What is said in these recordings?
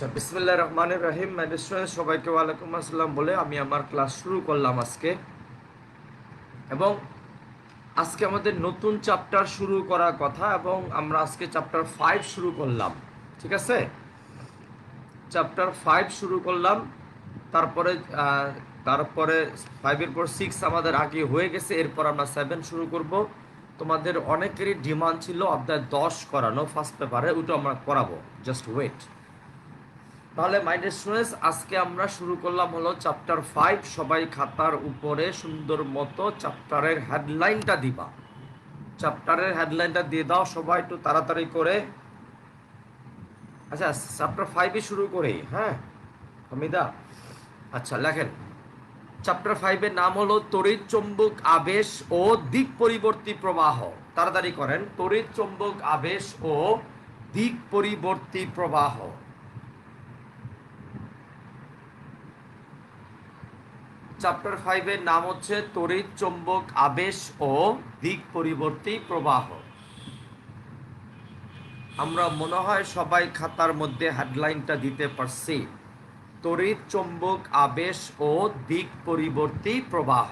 আচ্ছা, বিসমিল্লাহির রহমানির রহিম। মাই স্টুডেন্টস, সবাইকে ওয়ালাইকুম আসসালাম বলে আমি আমার ক্লাস শুরু করলাম আজকে। এবং আজকে আমাদের নতুন চ্যাপ্টার শুরু করার কথা, এবং আমরা আজকে চ্যাপ্টার 5 শুরু করলাম। ঠিক আছে, চ্যাপ্টার 5 শুরু করলাম। তারপরে তারপরে 5-এর পর 6 আমাদের আগে হয়ে গেছে, এরপর আমরা 7 শুরু করব। তোমাদের অনেকেরই ডিমান্ড ছিল অধ্যায় 10 করানো ফার্স্ট পেপারে, ওটা আমরা করাবো, জাস্ট ওয়েট। তাহলে মাই ডিয়ার স্টুডেন্টস, আজকে আমরা শুরু করলাম হলো চ্যাপ্টার 5। সবাই খাতার উপরে সুন্দর মতো চ্যাপ্টারের হেডলাইনটা দিবা। চ্যাপ্টারের হেডলাইনটা দিয়ে দাও সবাই একটু তাড়াতাড়ি করে। আচ্ছা, চ্যাপ্টার 5 শুরু করি। হ্যাঁ হামিদা, আচ্ছা লেখেন। চ্যাপ্টার 5-এর নাম হলো তড়িৎ চৌম্বক আবেশ ও দিক পরিবর্তী প্রবাহ। তাড়াতাড়ি করেন, তড়িৎ চৌম্বক আবেশ ও দিক পরিবর্তী প্রবাহ। চ্যাপ্টার 5-এর নাম হচ্ছে তড়িৎ চৌম্বক আবেশ ও দিক পরিবর্তী প্রবাহ। আমরা মনে হয় সবাই খাতার মধ্যে হেডলাইনটা দিতে পারছি, তড়িৎ চৌম্বক আবেশ ও দিক পরিবর্তী প্রবাহ।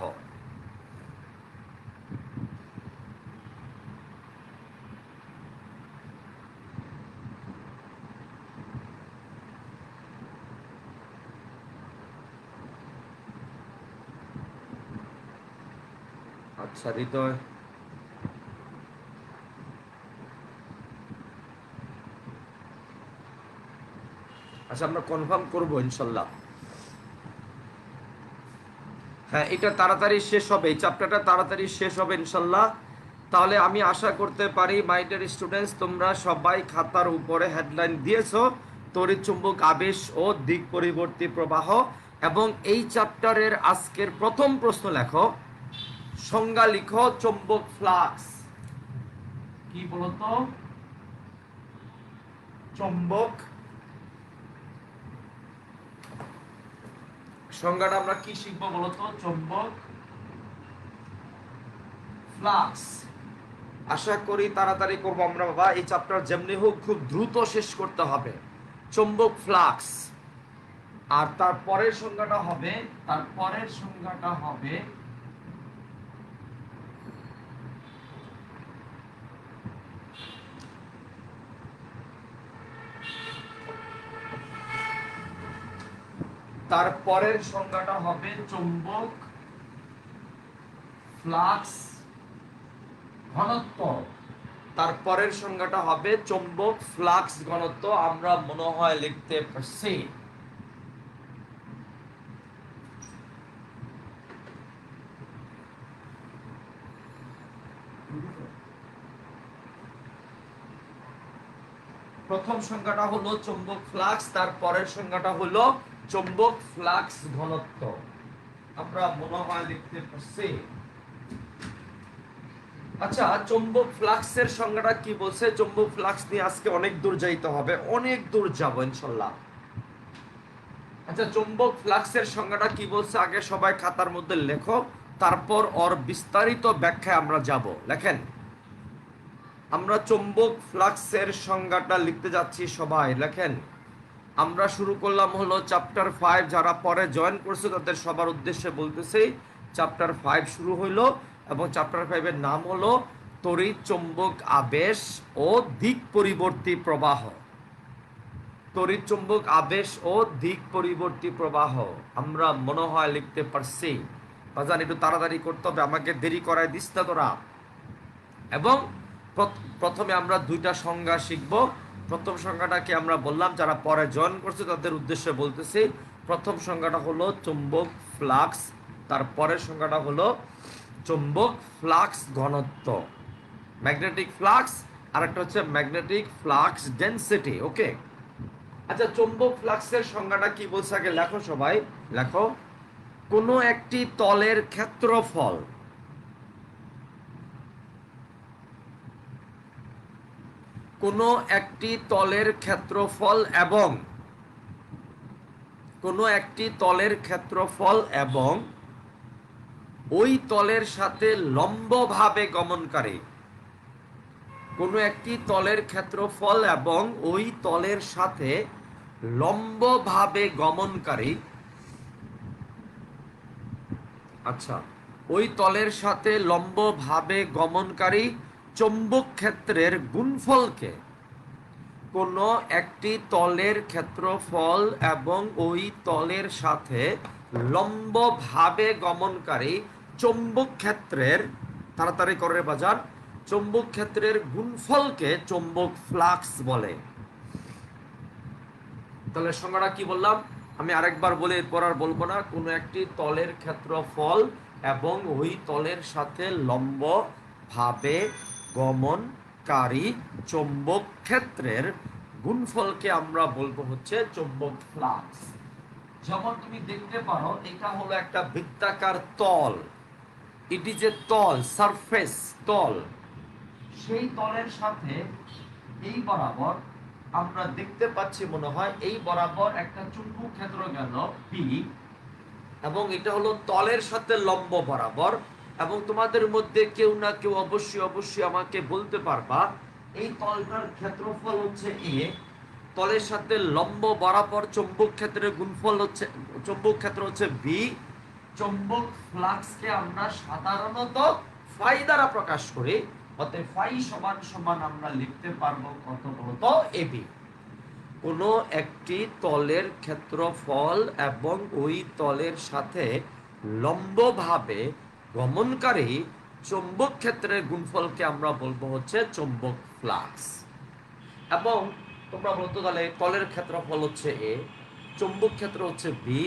আচ্ছা হৃদয়, আচ্ছা আমরা কনফার্ম করবো ইনশাল্লাহ। হ্যাঁ, এটা তাড়াতাড়ি শেষ হবে, এই চ্যাপ্টারটা তাড়াতাড়ি শেষ হবে ইনশাল্লাহ। তাহলে আমি আশা করতে পারি মাই ডিয়ার স্টুডেন্টস, তোমরা সবাই খাতার উপরে হেডলাইন দিয়েছো তড়িৎ চুম্বক আবেশ ও দিক পরিবর্তী প্রবাহ। এবং এই চ্যাপ্টারের আজকের প্রথম প্রশ্ন লেখো, সংজ্ঞা লিখো চুম্বক ফ্লাক্স। কি বলতো চুম্বক, সংজ্ঞাটা আমরা কি শিখবো বলতো? চুম্বক ফ্লাক্স। আশা করি তাড়াতাড়ি করবো আমরা বাবা, এই চ্যাপ্টার যেমনি হোক খুব দ্রুত শেষ করতে হবে। চুম্বক ফ্লাক্স। আর তারপরের সংজ্ঞাটা হবে, তারপরের সংজ্ঞাটা হবে তারপরের সংজ্ঞাটা হবে চুম্বক ফ্লাক্স ঘনত্ব। তারপরের সংজ্ঞাটা হবে চুম্বক ফ্লাক্স ঘনত্ব। আমরা মনে হয় লিখতে পারছি। প্রথম সংজ্ঞাটা হলো চুম্বক ফ্লাক্স, তারপরের সংজ্ঞাটা হলো চুম্বক ফ্লাক্স ঘনত্ব। আমরা মনে হয় লিখতে পারছি। আচ্ছা, চুম্বক ফ্লাক্সের সংজ্ঞাটা কি বলছে? চুম্বক ফ্লাক্স নিয়ে আজকে অনেক দূর যাইতে হবে, অনেক দূর যাব ইনশাল্লাহ। আচ্ছা, চুম্বক ফ্লাক্সের সংজ্ঞাটা কি বলছে আগে সবাই খাতার মধ্যে লেখো, তারপর ওর বিস্তারিত ব্যাখ্যায় আমরা যাব। লেখেন, আমরা চুম্বক ফ্লাক্সের সংজ্ঞাটা লিখতে যাচ্ছি, সবাই লেখেন। আমরা শুরু করলাম হলো চ্যাপ্টার 5। যারা পরে জয়েন করছে তাদের সবার উদ্দেশ্যে বলতেছি, চ্যাপ্টার 5 শুরু হইলো এবং চ্যাপ্টার 5-এর নাম হলো তড়িৎ চৌম্বক আবেশ ও দিক পরিবর্তী প্রবাহ। তড়িৎ চৌম্বক আবেশ ও দিক পরিবর্তী প্রবাহ আমরা মনে হয় লিখতে পারছি। বাজান একটু তাড়াতাড়ি করতে হবে, আমাকে দেরি করায় দিস না তোরা। এবং প্রথমে আমরা দুইটা সংজ্ঞা শিখব। প্রথম সংজ্ঞাটাকে আমরা বললাম, যারা পরে জয়েন করছে তাদের উদ্দেশ্যে বলতেছি। প্রথম সংজ্ঞাটা হলো চুম্বক ফ্লাক্স, তারপরের সংজ্ঞাটা হলো চুম্বক ফ্লাক্স ঘনত্ব, ম্যাগনেটিক ফ্লাক্স, আর একটা হচ্ছে ম্যাগনেটিক ফ্লাক্স ডেনসিটি। ওকে, আচ্ছা চুম্বক ফ্লাক্সের সংজ্ঞাটা কি বলছে আগে লেখো সবাই, লেখো। কোনো একটি তলের ক্ষেত্রফল, কোনো একটি তলের ক্ষেত্রফল এবং কোনো একটি তলের ক্ষেত্রফল এবং ওই তলের সাথে লম্বভাবে গমনকারী, কোনো একটি তলের ক্ষেত্রফল এবং ওই তলের সাথে লম্বভাবে গমনকারী, আচ্ছা, ওই তলের সাথে লম্বভাবে গমনকারী চৌম্বক ক্ষেত্রের গুণফলকে কোনো একটি তলের ক্ষেত্রফল এবং ওই তলের সাথে লম্বভাবে গমনকারী চৌম্বক ক্ষেত্রের, তাড়াতাড়ি করে বাজার, চৌম্বক ক্ষেত্রের গুণফলকে চৌম্বক ফ্লাক্স বলে। তাহলে সংজ্ঞাটা কি বললাম আমি আরেকবার বলে এরপর আর বলবো না। কোনো একটি তলের ক্ষেত্রফল এবং ওই তলের সাথে লম্ব ভাবে গমনকারী চৌম্বক ক্ষেত্রের গুণফলকে আমরা বলবো হচ্ছে চৌম্বক ফ্লাক্স। যেমন তুমি দেখতে পারো এটা হলো একটা বৃত্তাকার তল, এটি যে তল, সারফেস তল, সেই তলের সাথে এই বরাবর আমরা দেখতে পাচ্ছি মনে হয় এই বরাবর একটা চুম্বক ক্ষেত্র গেল পি, এবং এটা হলো তলের সাথে লম্ব বরাবর। এবং তোমাদের মধ্যে কেউ না কেউ অবশ্যই অবশ্যই আমাকে বলতে পারবা এই তলটার ক্ষেত্রফল হচ্ছে এ, তলের সাথে লম্ব বরাবর চৌম্বক ক্ষেত্রের গুণফল হচ্ছে, চৌম্বক ক্ষেত্র হচ্ছে বি। চৌম্বক ফ্লাক্সকে আমরা সাধারণত ফাই দ্বারা প্রকাশ করি, অতএব ফাই সমান সমান আমরা লিখতে পারবো কত বলতো এবি। কোনো একটি তলের ক্ষেত্রফল এবং ওই তলের সাথে লম্বভাবে গমনকারী চৌম্বক ক্ষেত্রের গুণফলকে আমরা বলবো হচ্ছে চৌম্বক ফ্লাক্স। এবং তোমরা বলতো তাহলে তলের ক্ষেত্রফল হচ্ছে এ, চৌম্বক ক্ষেত্র হচ্ছে বি,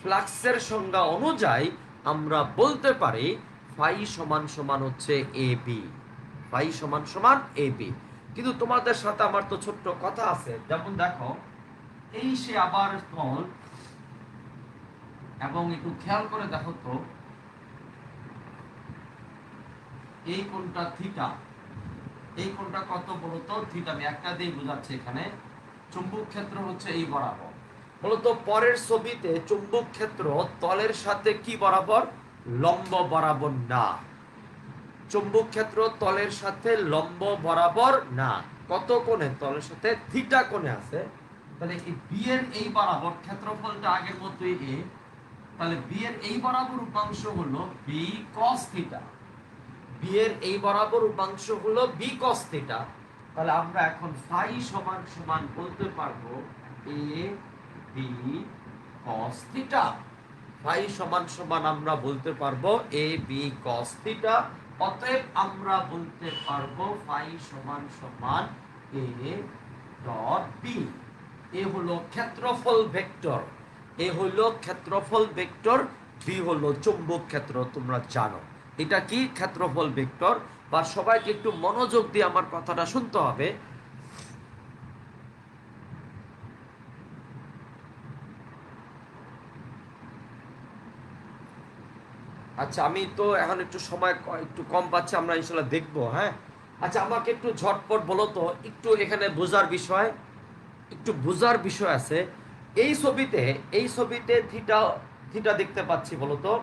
ফ্লাক্সের সংজ্ঞা অনুযায়ী আমরা বলতে পারি ফাই সমান সমান হচ্ছে এ বি, ফাই সমান সমান এ বি। কিন্তু তোমাদের সাথে আমার তো ছোট্ট কথা আছে, যেমন দেখো এই সে আবার তল, এবং একটু খেয়াল করে দেখো তো এই কোণটা থিটা, এই কোণটা কত বলতো থিটা, আমি একটা দিয়ে বোঝাচ্ছি। এখানে চুম্বক ক্ষেত্র হচ্ছে এই বরাবর, বলতো পরের ছবিতে চুম্বক ক্ষেত্র তলের সাথে কি বরাবর, লম্ব বরাবর না। চুম্বক ক্ষেত্র তলের সাথে লম্ব বরাবর না, কত কোণে, তলের সাথে থিটা কোণে আছে। তাহলে এই বি এর এই বরাবর ক্ষেত্রফলটা আগের মতোই এ, তাহলে বি এর এই বরাবর উপাংশ হলো বি cos থিটা, বি এর এই বরাবর উপাংশ হলো বি cos থিটা। তাহলে আমরা এখন ফাই সমান সমান বলতে পারবো A B cos theta. Phi সমান সমান আমরা বলতে পারবো এ বি cos থিটা। অতএব আমরা বলতে পারবো ফাই সমান সমান এ ডট বি। এ হলো ক্ষেত্রফল ভেক্টর, এ হলো ক্ষেত্রফল ভেক্টর, বি হলো চৌম্বক ক্ষেত্র। তোমরা জানো এটা কি ক্ষেত্রফল ভেক্টর। বা সবাইকে একটু মনোযোগ দিয়ে আমার কথাটা শুনতে হবে। আচ্ছা, আমি তো এখন একটু সময় একটু কম পাচ্ছি, আমরা ইনশাল্লাহ দেখবো। হ্যাঁ, আচ্ছা, আমাকে একটু ঝটপট বলো তো, একটু এখানে বোঝার বিষয়, একটু বোঝার বিষয় আছে। এই ছবিতে, এই ছবিতে থিটা, থিটা দেখতে পাচ্ছি বলো তো।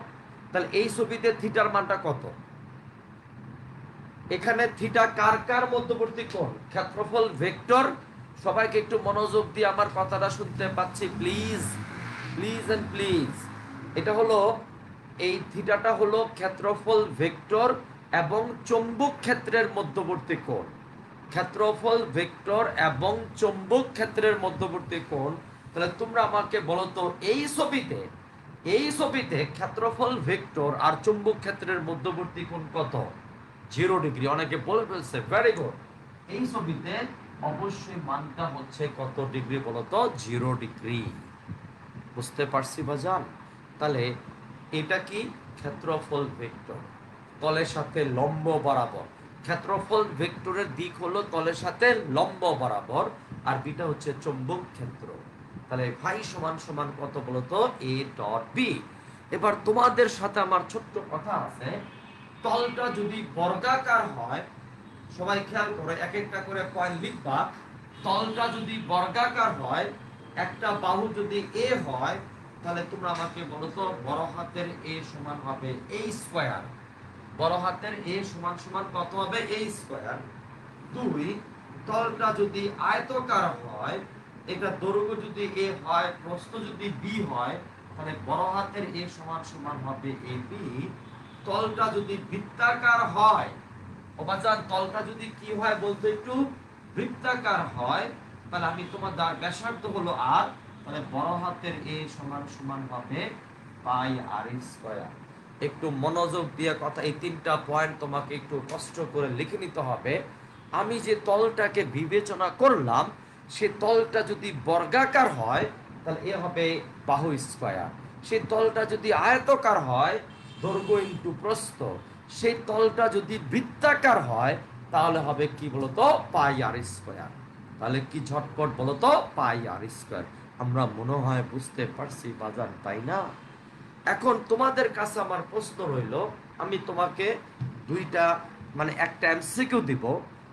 তাহলে এই ছবিতে থিটার মানটা কত? এখানে থিটা কার কার মধ্যবর্তী কোণ? ক্ষেত্রফল ভেক্টর। সবাইকে একটু মনোযোগ দিয়ে আমার কথাটা শুনতে পাচ্ছি প্লিজ, প্লিজ এন্ড প্লিজ। এটা হলো, এই থিটাটা হলো ক্ষেত্রফল ভেক্টর এবং চৌম্বক ক্ষেত্রের মধ্যবর্তী কোণ। ক্ষেত্রফল ভেক্টর এবং চৌম্বক ক্ষেত্রের মধ্যবর্তী কোণ। তাহলে তোমরা আমাকে বলো তো এই ছবিতে, এই ছবিতে ক্ষেত্রফল ভেক্টর আর চৌম্বক ক্ষেত্রের মধ্যবর্তী কোণ কত? 0 ডিগ্রি। অনেকে বলে ফেলছে, ভেরি গুড। এই ছবিতে অবশ্যই মানটা হচ্ছে কত ডিগ্রি বলতো? 0 ডিগ্রি। বুঝতে পারছি বাজান? তাহলে এটা কি ক্ষেত্রফল ভেক্টর, তলের সাথে লম্ব বরাবর। ক্ষেত্রফল ভেক্টরের দিক হলো তলের সাথে লম্ব বরাবর, আর বিটা হচ্ছে চৌম্বক ক্ষেত্র। তাহলে ফাই সমান সমান কত বলতো? A dot B. এবার তোমাদের সাথে আমার ছোট্ট কথা আছে, তলটা যদি বর্গাকার হয়, সবাই খেয়াল করো, এক একটা করে পয়েন্ট লিখবা। তলটা যদি বর্গাকার হয়, একটা বাহু যদি এ হয়, তাহলে তোমরা আমাকে বলো তো বড় হাতের এ সমান হবে এ স্কয়ার। বড় হাতের এ সমান সমান কত হবে? এ স্কয়ার। দুই, তলটা যদি আয়তকার হয়, এটা দৈর্ঘ্য যদি এ হয়, প্রস্থ যদি বি হয়, তাহলে বড় হাতের এ সমান সমান হবে এ বি। তলটা যদি বৃত্তাকার হয়, অবাজান তলটা যদি কি হয় বলতে একটু বৃত্তাকার হয়, তাহলে আমি তোমার ব্যাসার্ধ হলো আর, তাহলে বড় হাতের এ সমান সমান হবে পাই আর স্কয়ার। একটু মনোযোগ দিয়ে কথা, এই তিনটা পয়েন্ট তোমাকে একটু কষ্ট করে লিখে নিতে হবে। আমি যে তলটাকে বিবেচনা করলাম, সে তলটা যদি বর্গাকার হয় তাহলে এ হবে বাহু স্কয়ার। সেই তলটা যদি আয়তকার হয়, দৈর্ঘ্য ইন্টু প্রস্থ, সেই তলটা যদি বৃত্তাকার হয় তাহলে হবে কি বলতো, পাই আর স্কয়ার। তাহলে কি ঝটপট বলতো, পাই আর স্কয়ার। আমরা মনে হয় বুঝতে পারছি বাজার, তাই না? এখন তোমাদের কাছে আমার প্রশ্ন রইল, আমি তোমাকে দুইটা মানে একটা এমসিকিউ দিব,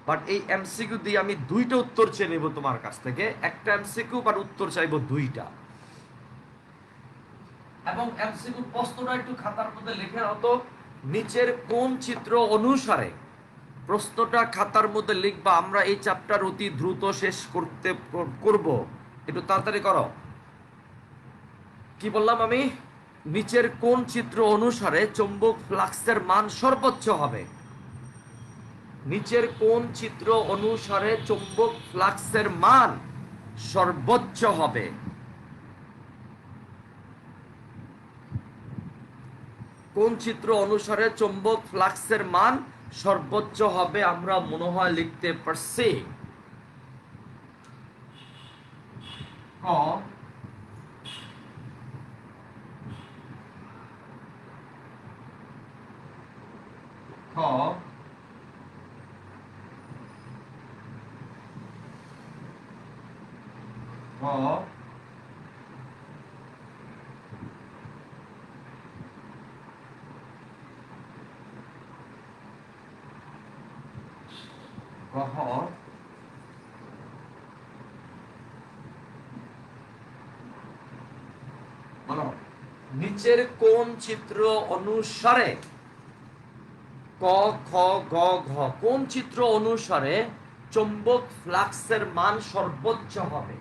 বাট এই এমসিকিউ দিয়ে আমি দুইটা উত্তর চেয়ে নেব তোমার কাছ থেকে। একটা এমসিকিউ বাট উত্তর চাইবো দুইটা। এবং এমসিকিউ প্রশ্নটা একটু খাতার মধ্যে লিখে নাও তো। নিচের কোন চিত্র অনুসারে, প্রশ্নটা খাতার মধ্যে লিখবা। আমরা এই চ্যাপ্টার অতি দ্রুত শেষ করব, একটু তাড়াতাড়ি করো। কি বললাম আমি? নিচের কোন চিত্র অনুসারে চৌম্বক ফ্লাক্সের মান সর্বোচ্চ হবে? নিচের কোন চিত্র অনুসারে চৌম্বক ফ্লাক্সের মান সর্বোচ্চ হবে? কোন চিত্র অনুসারে চৌম্বক ফ্লাক্সের মান সর্বোচ্চ হবে? আমরা মনে হয় লিখতে পারছি। ক, খ, গ, গহ, বলো। নিচের কোন চিত্র অনুসারে, ক, খ, গ, ঘ, কোন চিত্র অনুসারে চৌম্বক ফ্লাক্সের মান সর্বোচ্চ হবে?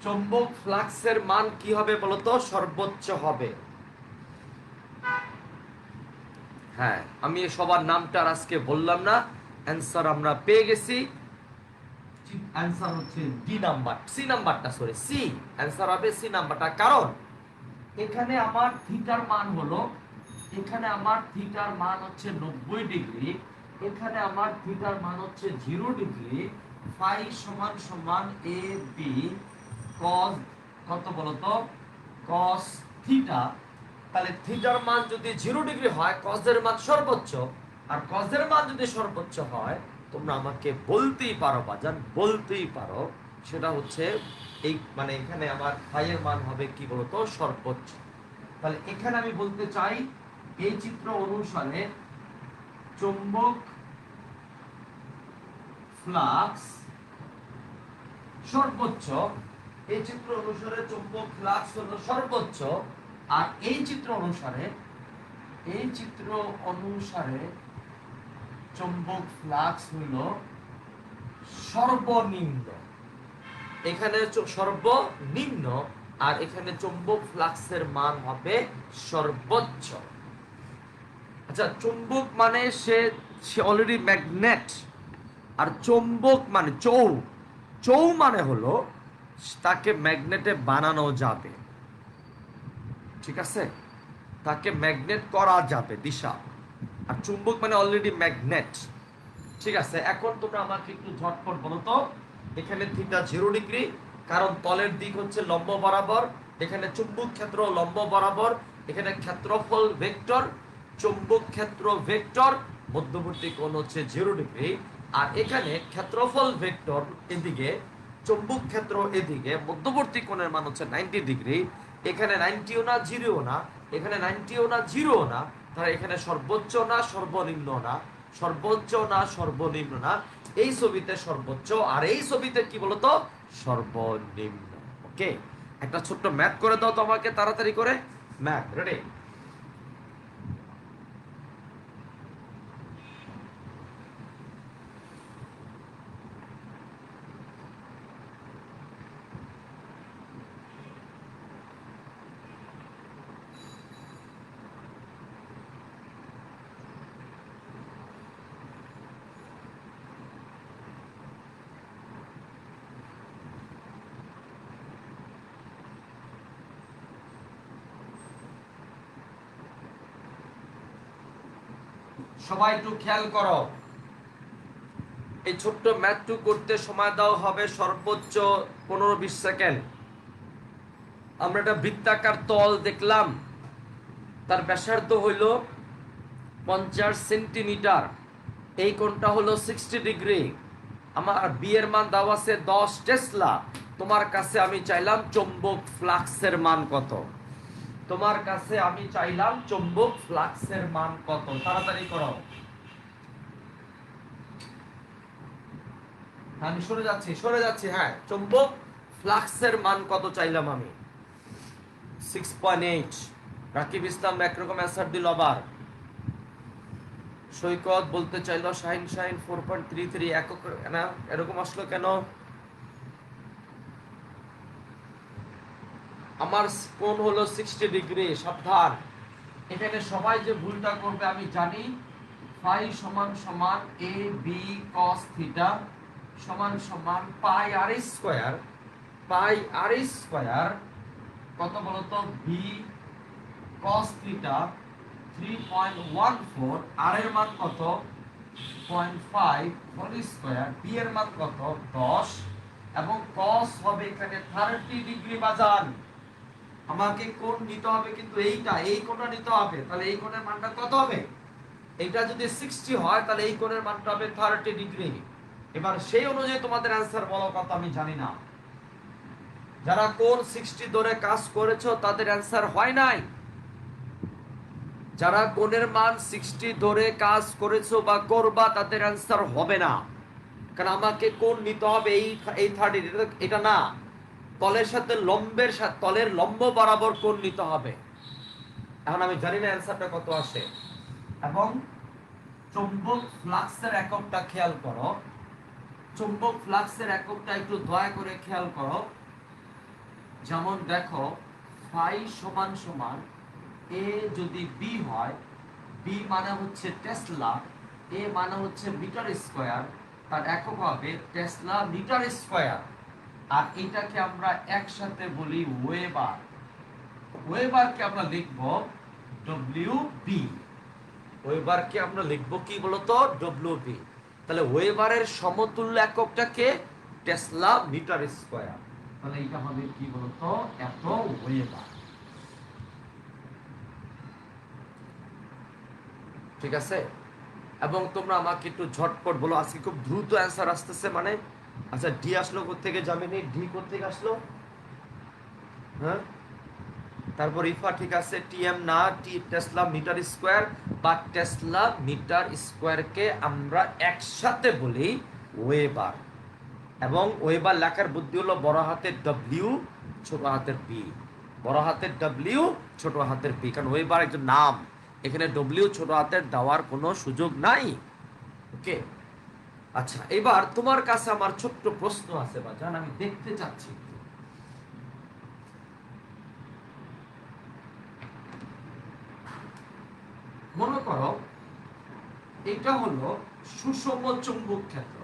চৌম্বক ফ্লাক্সের মান কি হবে বলতো, সর্বোচ্চ হবে। হ্যাঁ, আমি সবার নামটা আজকে বললাম না, অ্যান্সার আমরা পেয়ে গেছি। অ্যান্সার হচ্ছে ডি নাম্বার, সি নাম্বারটা, সরি সি। অ্যান্সার হবে সি নাম্বারটা। কারণ এখানে আমার থিটার মান হলো, এখানে আমার থিটার মান হচ্ছে 90 ডিগ্রি, এখানে আমার থিটার মান হচ্ছে 0 ডিগ্রি। ফাই সমান সমান এ বি কস, কত বলতো, কস থিটা। তাহলে থিটার মান যদি 0 ডিগ্রি হয়, কসের মান সর্বোচ্চ, আর কসের মান যদি সর্বোচ্চ হয়, তোমরা আমাকে বলতেই পারো বাজান, বলতেই পারো, সেটা হচ্ছে এই মানে এখানে আমার ফাইয়ের মান হবে কি বলতো, সর্বোচ্চ। তাহলে এখানে আমি বলতে চাই, এই চিত্র অনুসারে চৌম্বক ফ্লাক্স সর্বোচ্চ, এই চিত্র অনুসারে চৌম্বক ফ্লাক্স হলো সর্বোচ্চ, আর এই চিত্র অনুসারে, এই চিত্র অনুসারে চৌম্বক ফ্লাক্স হলো সর্বনিম্ন। এখানে সর্বনিম্ন, আর এখানে চৌম্বক ফ্লাক্সের মান হবে সর্বোচ্চ। আচ্ছা, চুম্বক মানে সে অলরেডি ম্যাগনেট, আর চৌম্বক মানে চৌ মানে হলো তাকে ম্যাগনেটে বানানো যাবে, ঠিক আছে, তাকে ম্যাগনেট করা যাবে দিশা। আর চুম্বক মানে অলরেডি ম্যাগনেট, ঠিক আছে। এখন তোমরা আমাকে একটু ঝটপট বলো তো, এখানে থিটা 0 ডিগ্রি, কারণ তলের দিক হচ্ছে লম্ব বরাবর, এখানে চুম্বক ক্ষেত্র লম্ব বরাবর, এখানে ক্ষেত্রফল ভেক্টর, চুম্বক ক্ষেত্র ভেক্টর, মধ্যবর্তী কোণ হচ্ছে 0 ডিগ্রি, আর এখানে ক্ষেত্রফল ভেক্টর এদিকে, চুম্বক ক্ষেত্র এদিকে, মধ্যবর্তী কোণের মান হচ্ছে 90 ডিগ্রি। এখানে 90ও না 0ও না, এখানে 90ও না 0ও না, তাহলে এখানে সর্বোচ্চ না সর্বনিম্ন না, সর্বোচ্চ না সর্বনিম্ন না, এই ছবিতে সর্বোচ্চ, আর এই ছবিতে কি বলতো, সর্বনিম্ন। ওকে, একটা ছোট্ট ম্যাথ করে দাও তো আমাকে তাড়াতাড়ি করে, ম্যাথ রেডি। সবাই একটু খেয়াল করো, এই ছোট্ট ম্যাথটু করতে সময় দেওয়া হবে সর্বোচ্চ 15-20 সেকেন্ড। আমরা একটা বৃত্তাকার তল দেখলাম, তার ব্যাসার্ধ হইল 50 সেন্টিমিটার, এই কোণটা হলো 60 ডিগ্রি। আমার বি এর মান দেওয়া আছে 10 টেসলা। তোমার কাছে আমি চাইলাম চৌম্বক ফ্লাক্সের মান কত, তোমার কাছে আমি চাইলাম চৌম্বক ফ্লাক্সের মান কত, তাড়াতাড়ি করো। আমি সরে যাচ্ছি, হ্যাঁ, চৌম্বক ফ্লাক্সের মান কত চাইলাম আমি? 6.8। রাকিব ইসলাম একরকম অ্যান্সার দিল, আবার সৈকত বলতে চাইলো শাহিন 4.33 একক না, এরকম আসলো কেন? আমার কোণ হলো 60 ডিগ্রি। সাবধান, এখানে সবাই যে ভুলটা করবে আমি জানি। ফাই সমান সমান এ বি কস থিটা সমান সমান পাই আর স্কয়ার। পাই আর স্কয়ার কত বলতো? বি কস থিটা 3.14, আর এর মান কত? 0.5 হোল স্কয়ার, বি এর মান কত? 10, এবং কস হবে এখানে 30 ডিগ্রি। বাজান, আমাকে কোণ নিতে হবে কিন্তু এইটা, এই কোণটা নিতে হবে। তাহলে এই কোণের মানটা কত হবে? এটা যদি 60 হয় তাহলে এই কোণের মানটা হবে 30 ডিগ্রি। এবার সেই অনুযায়ী তোমাদের অ্যান্সার বলো কত আমি জানি না। যারা কোণ 60 ধরে কাজ করেছো তাদের অ্যান্সার হয় নাই। যারা কোণের মান 60 ধরে কাজ করেছো বা করবা তাদের অ্যান্সার হবে না, কারণ আমাকে কোণ নিতে হবে এই 30, এটা না, তলের সাথে লম্বের সাথে, তলের লম্ব বরাবর কোণ নিতে হবে। এখন আমি জানি না অ্যান্সারটা কত আসে। এবং চৌম্বক ফ্লাক্সের এককটা খেয়াল করো, চৌম্বক ফ্লাক্সের এককটা একটু দয়া করে খেয়াল করো। যেমন দেখো, ফাই সমান সমান এ যদি বি হয়, বি মানে হচ্ছে টেসলা, এ মানে হচ্ছে মিটার স্কয়ার, তার একক হবে টেসলা মিটার স্কয়ার। আর এটাকে আমরা একসাথে বলি ওয়েবার। ওয়েবারকে আমরা লিখব ডব্লিউ বি। ওয়েবারকে আমরা লিখব কি বলতো? W B. তাহলে ওয়েবারের সমতুল্য এককটা কে? Tesla metre square. তাহলে এটা হবে কি বলতো? এত ওয়েবার। ঠিক আছে? এবং তোমরা আমাকে একটু ঝটপট বলো, আজকে খুব দ্রুত অ্যান্সার আসতেছে মানে। আচ্ছা, ডি আসলো কোত্থেকে? জামিনী ডি কোত্থেকে আসলো? হ্যাঁ, তারপর ইফা ঠিক আছে, টিএম না, টি টেসলা মিটার স্কয়ার বা টেসলা মিটার স্কয়ারকে আমরা একসাথে বলি ওয়েবার। এবং ওয়েবার লেখার বুদ্ধি হলো বড় হাতের ডব্লিউ, ছোট হাতের বি। বড় হাতের ডব্লিউ, ছোট হাতের বি, কারণ ওয়েবার একজন নাম, এখানে ডব্লিউ ছোট হাতের দেওয়ার কোনো সুযোগ নাই। ওকে, আচ্ছা, এবার তোমার কাছে আমার ছোট্ট প্রশ্ন আছে বাজান, আমি দেখতে চাচ্ছি। মনে করো এটা হলো সুষম চুম্বক ক্ষেত্র।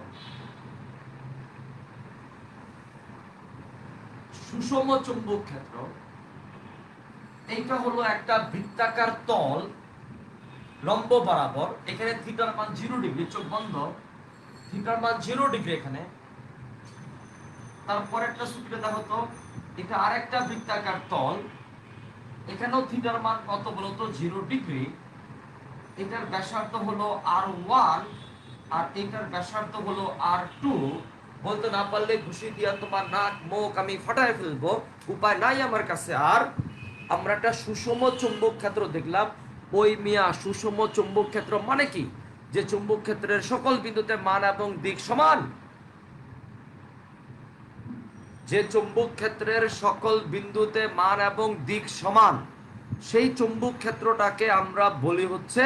সুষম চুম্বক ক্ষেত্র, এইটা হলো একটা বৃত্তাকার তল, লম্ব বরাবর। এখানে থিটার মান 0 ডিগ্রি, চোখ বন্ধ, থিটার মান 0 ডিগ্রি এখানে। তারপর একটা সূত্রে দেখো তো, এটা আরেকটা বৃত্তাকার তল, এখানেও থিটার মান কত বলতো? 0 ডিগ্রি। এটার ব্যাসার্ধ হলো r1 আর এটার ব্যাসার্ধ হলো r2। বলতে না পারলে ঘুষি দিয়া তোমার নাক মুখ আমি ফাটায় ফেলবো, উপায় নাই আমার কাছে। আর আমরা একটা সুষম চুম্বক ক্ষেত্র দেখলাম। ওই মিয়া, সুষম চুম্বক ক্ষেত্র মানে কি? যে চুম্বক ক্ষেত্রের সকল বিন্দুতে মান এবং দিক সমান। যে চুম্বক ক্ষেত্রের সকল বিন্দুতে মান এবং দিক সমান, সেই চুম্বক ক্ষেত্রটাকে আমরা বলি হচ্ছে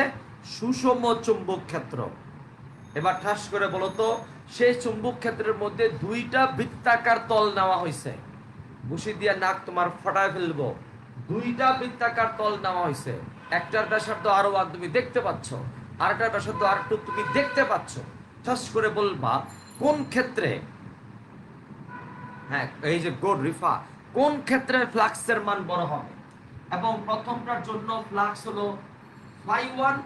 সুষম চুম্বক ক্ষেত্র। এবার ঠাস করে বলো তো, সেই চুম্বক ক্ষেত্রের মধ্যে দুইটা বৃত্তাকার তল নেওয়া হয়েছে। ঘুষি দিয়ে নাক তোমার ফাটায় ফেলবো। দুইটা বৃত্তাকার তল নেওয়া হয়েছে, একটার ব্যাসার্ধ r1 তুমি দেখতে পাচ্ছ, আরেকটার ব্যাসার্ধ r2 তুমি দেখতে পাচ্ছ। ঠাস করে বলবা কোন ক্ষেত্রে, হ্যাঁ এই যে গুড রিফা, কোন ক্ষেত্রে ফ্লাক্সের মান বড় হবে? এবং প্রথমটার জন্য ফ্লাক্স হলো φ1,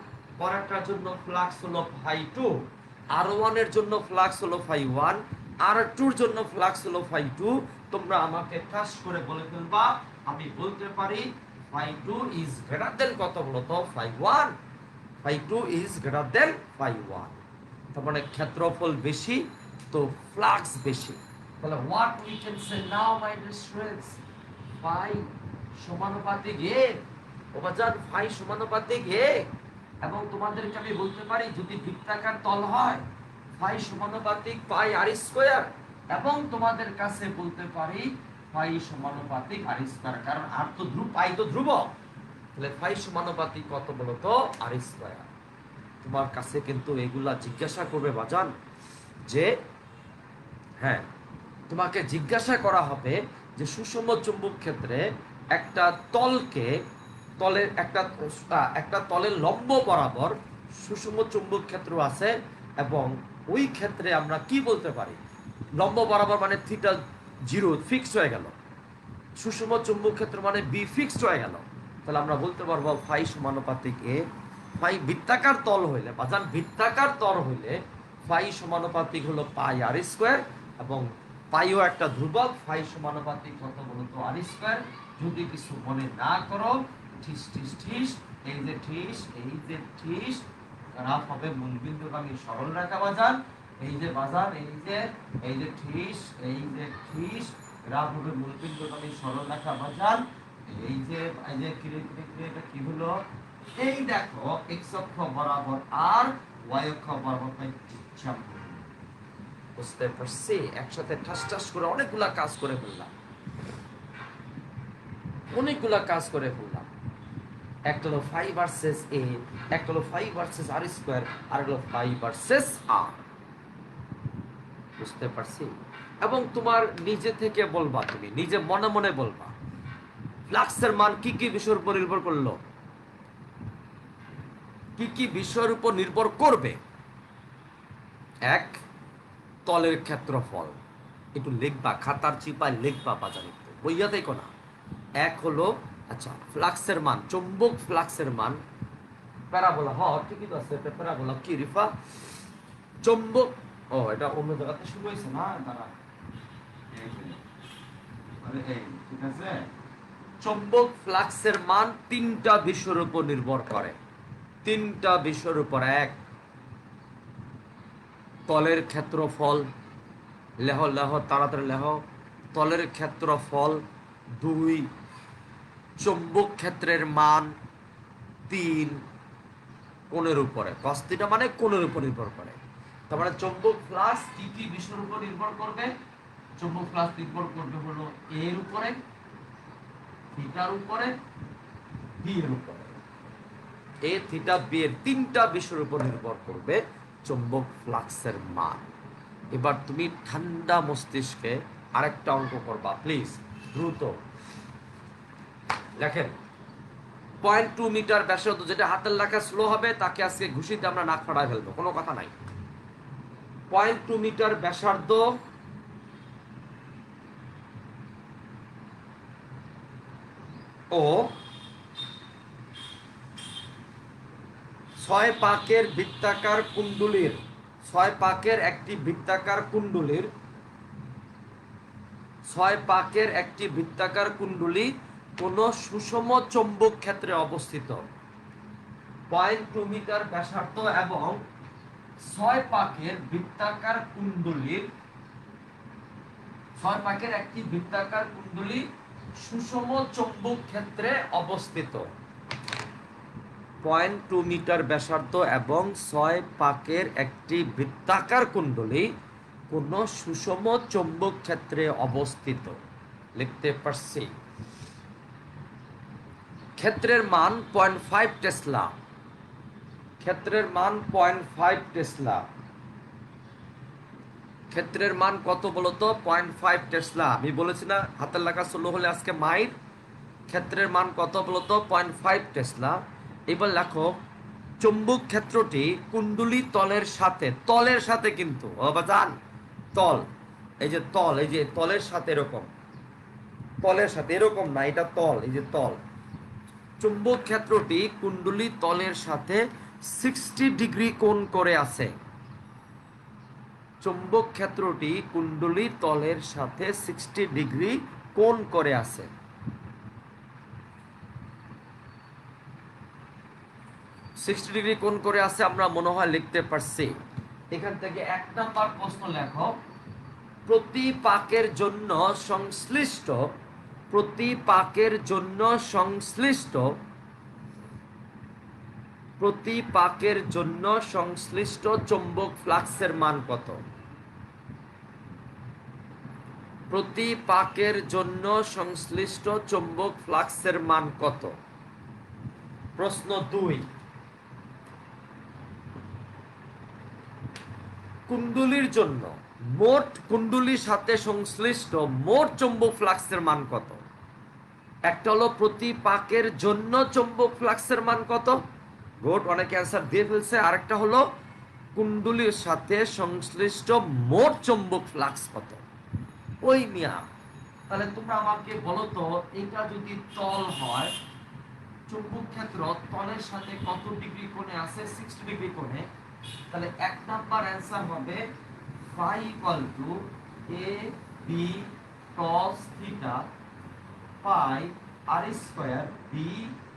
পরেরটার জন্য ফ্লাক্স হলো ফাই টু, আর ওয়ানের জন্য ফ্লাক্স হলো ফাই ওয়ান, আর টুর জন্য ফ্লাক্স হলো ফাই টু। তোমরা আমাকে টাচ করে বলে ফেলবা, আমি বলতে পারি phi two is greater than কত বলতো phi one, phi two is greater than phi one. তার মানে ক্ষেত্রফল বেশি তো ফ্লাক্স বেশি। তাহলে what we can say now my dear students, phi সমানুপাতিক এ, ওবাজান ফাই সমানুপাতিক এ। এবং তোমাদেরকে আমি বলতে পারি যদি বৃত্তাকার তল হয় ফাই সমানুপাতিক পাই আর স্কয়ার, এবং তোমাদের কাছে বলতে পারি ফাই সমানুপাতিক আর স্কয়ার, কারণ আর তো ধ্রুব, পাই তো ধ্রুবক, তাহলে ফাই সমানুপাতিক কত বলতো আর স্কয়ার। তোমার কাছে কিন্তু এগুলা জিজ্ঞাসা করবে বাজান, যে হ্যাঁ তোমাকে জিজ্ঞাসা করা হবে যে সুষম চুম্বক ক্ষেত্রে একটা তলকে, তলের একটা তলের লম্ব বরাবর সুষম চুম্বক ক্ষেত্র আছে, এবং ওই ক্ষেত্রে আমরা কি বলতে পারি, লম্ব বরাবর মানে থিটা জিরো ফিক্সড হয়ে গেল, সুষম চুম্বক ক্ষেত্র মানে বি ফিক্সড হয়ে গেল, তাহলে আমরা বলতে পারবো ফাই সমানুপাতিক এ। ফাই বৃত্তাকার তল হইলে বাজান, বৃত্তাকার তল হইলে ফাই সমানুপাতিক হলো পাই আর স্কয়ার, এবং পাইও একটা ধ্রুবক, ফাই সমানুপাতিক কত বলতো আর স্কয়ার। যদি কিছু মনে না করো, ঠিস ঠিস ঠিস, এই যে ঠিস, এই যে ঠিস, গ্রাফ হবে মূলবিন্দুগামী সরল রেখা বাজান, এই যে বাজান, এই যে ঠিস, এই যে ঠিস, গ্রাফ হবে মূলবিন্দুগামী সরল রেখা বাজান। এই যে এটা কি হলো, এই দেখো এক্স অক্ষ বরাবর আর ওয়াই অক্ষ বরাবর বুঝতে পারছি। একসাথে ঠাস ঠাস করে অনেকগুলা কাজ করে ফেললাম, অনেকগুলা কাজ করে ফেললাম। একটা হলো ফাই ভার্সেস এ, একটা হলো ফাই ভার্সেস আর স্কয়ার, আর হলো ফাই ভার্সেস আর। বুঝতে পারছি। এবং তোমার নিজে থেকে বলবা, তুমি নিজে মনে মনে বলবা ফ্লাক্সের মান কি কি বিষয়ের উপর নির্ভর করলো, কি কি বিষয়ের উপর নির্ভর করবে। এক, তলের ক্ষেত্রফল, একটু লিখবা, খাতার চিপায় লিখবা বাজার, একটু বইয়াতেই কোনা। এক হলো আচ্ছা ফ্লাক্সের মান, চৌম্বক ফ্লাক্সের মান, প্যারাবোলা, ঠিকই তো আছে, প্যারাবোলা কি রিফা, চৌম্বক, ও এটা অন্য জায়গাতে শুরু হয়েছে না, তারা ঠিক আছে। চৌম্বক ফ্লাক্সের মান তিনটা বিষয়ের উপর নির্ভর করে, তিনটা বিষয়ের উপর। এক, তলের ক্ষেত্রফল, লেহ লেহ তাড়াতাড়ি লেহ, তলের ক্ষেত্রফল। দুই, চৌম্বক ক্ষেত্রের মান। তিন, কোণের উপরে, কস্তিটা মানে কোণের উপর নির্ভর করে। তার মানে চৌম্বক ফ্লাক্স কি কি বিষয়ের উপর নির্ভর করবে, চৌম্বক ফ্লাক্স নির্ভর করবে হলো এর উপরে, থিটার উপরে, বি এর উপরে। এ থিটা বি এর তিনটা বিষয়ের উপর নির্ভর করবে চৌম্বক ফ্লাক্সের মান। এবার তুমি ঠান্ডা মস্তিষ্কে আরেকটা অঙ্ক করবা প্লিজ, দ্রুত দেখেন। 0.2 মিটার ব্যাসার্ধ, যেটা হাতের লেখা স্লো হবে তাকে আজকে ঘুষিতে আমরা নাক ফাড়ায় ফেলবো, কোনো কথা নাই। 0.2 মিটার ব্যাসার্ধ ও 6 পাকের বৃত্তাকার কুণ্ডলীর, 6 পাকের একটি বৃত্তাকার কুণ্ডলীর, 6 পাকের একটি বৃত্তাকার কুণ্ডলী কোন সুষম চৌম্বক ক্ষেত্রে অবস্থিত। 0.2 মিটার ব্যাসার্ধ এবং 6 পাকের বৃত্তাকার কুণ্ডলীর, 6 পাকের একটি বৃত্তাকার কুণ্ডলী সুষম চৌম্বক ক্ষেত্রে অবস্থিত। 0.2 মিটার ব্যাসার্ধ এবং 6 পাকের একটি বৃত্তাকার কুণ্ডলী কোন সুষম চৌম্বক ক্ষেত্রে অবস্থিত। লিখতে পারছি। ক্ষেত্রের মান 0.5 টেসলা, ক্ষেত্রের মান 0.5 টেসলা। ক্ষেত্রের মান কত বলতো, 0.5 টেসলা। আমি বলেছি না হাতের লেখা স্লো হলে আজকে মাইর। ক্ষেত্রের মান কত বলতো, 0.5 টেসলা। এবার লেখো চৌম্বক ক্ষেত্রটি কুণ্ডলী তলের সাথে, তলের সাথে কিন্তু বাজান, তল, এই যে তল, এই যে তলের সাথে এরকম, তলের সাথে এরকম না, এটা তল, এই যে তল। চুম্বক ক্ষেত্রটি কুণ্ডলী তলের সাথে 60 ডিগ্রি কোণ করে আছে। চুম্বক ক্ষেত্রটি কুণ্ডলীর তলের সাথে 60 ডিগ্রি কোণ করে আছে। 60 ডিগ্রি কোণ করে আছে, আমরা মনে হয় লিখতে পারছি। এখান থেকে 1 নম্বর প্রশ্ন লেখো, প্রতি পাকের জন্য সংশ্লিষ্ট প্রতি পাকের জন্য সংশ্লিষ্ট প্রতি পাকের জন্য সংশ্লিষ্ট চৌম্বক ফ্লাক্সের মান কত? প্রতি পাকের জন্য সংশ্লিষ্ট চৌম্বক ফ্লাক্সের মান কত? প্রশ্ন 2, কুণ্ডলীর জন্য মোট কুণ্ডলীর সাথে সংশ্লিষ্ট মোট চৌম্বক ফ্লাক্সের মান কত? একটা হলো প্রতি পাকের জন্য চৌম্বক ফ্লাক্সের মান কত, গুড, অনেকে অ্যান্সার দিয়ে ফেলছে। আরেকটা হলো কুণ্ডলীর সাথে সংশ্লিষ্ট মোট চৌম্বক ফ্লাক্স কত। ওই মিয়া, তাহলে তোমরা আমাকে বলো তো, এটা যদি তল হয়, চৌম্বক ক্ষেত্র তলের সাথে কত ডিগ্রি কোণে আছে? 60 ডিগ্রি কোণে। তাহলে 1 নম্বর অ্যান্সার হবে phi equal to a b cos theta pi r square b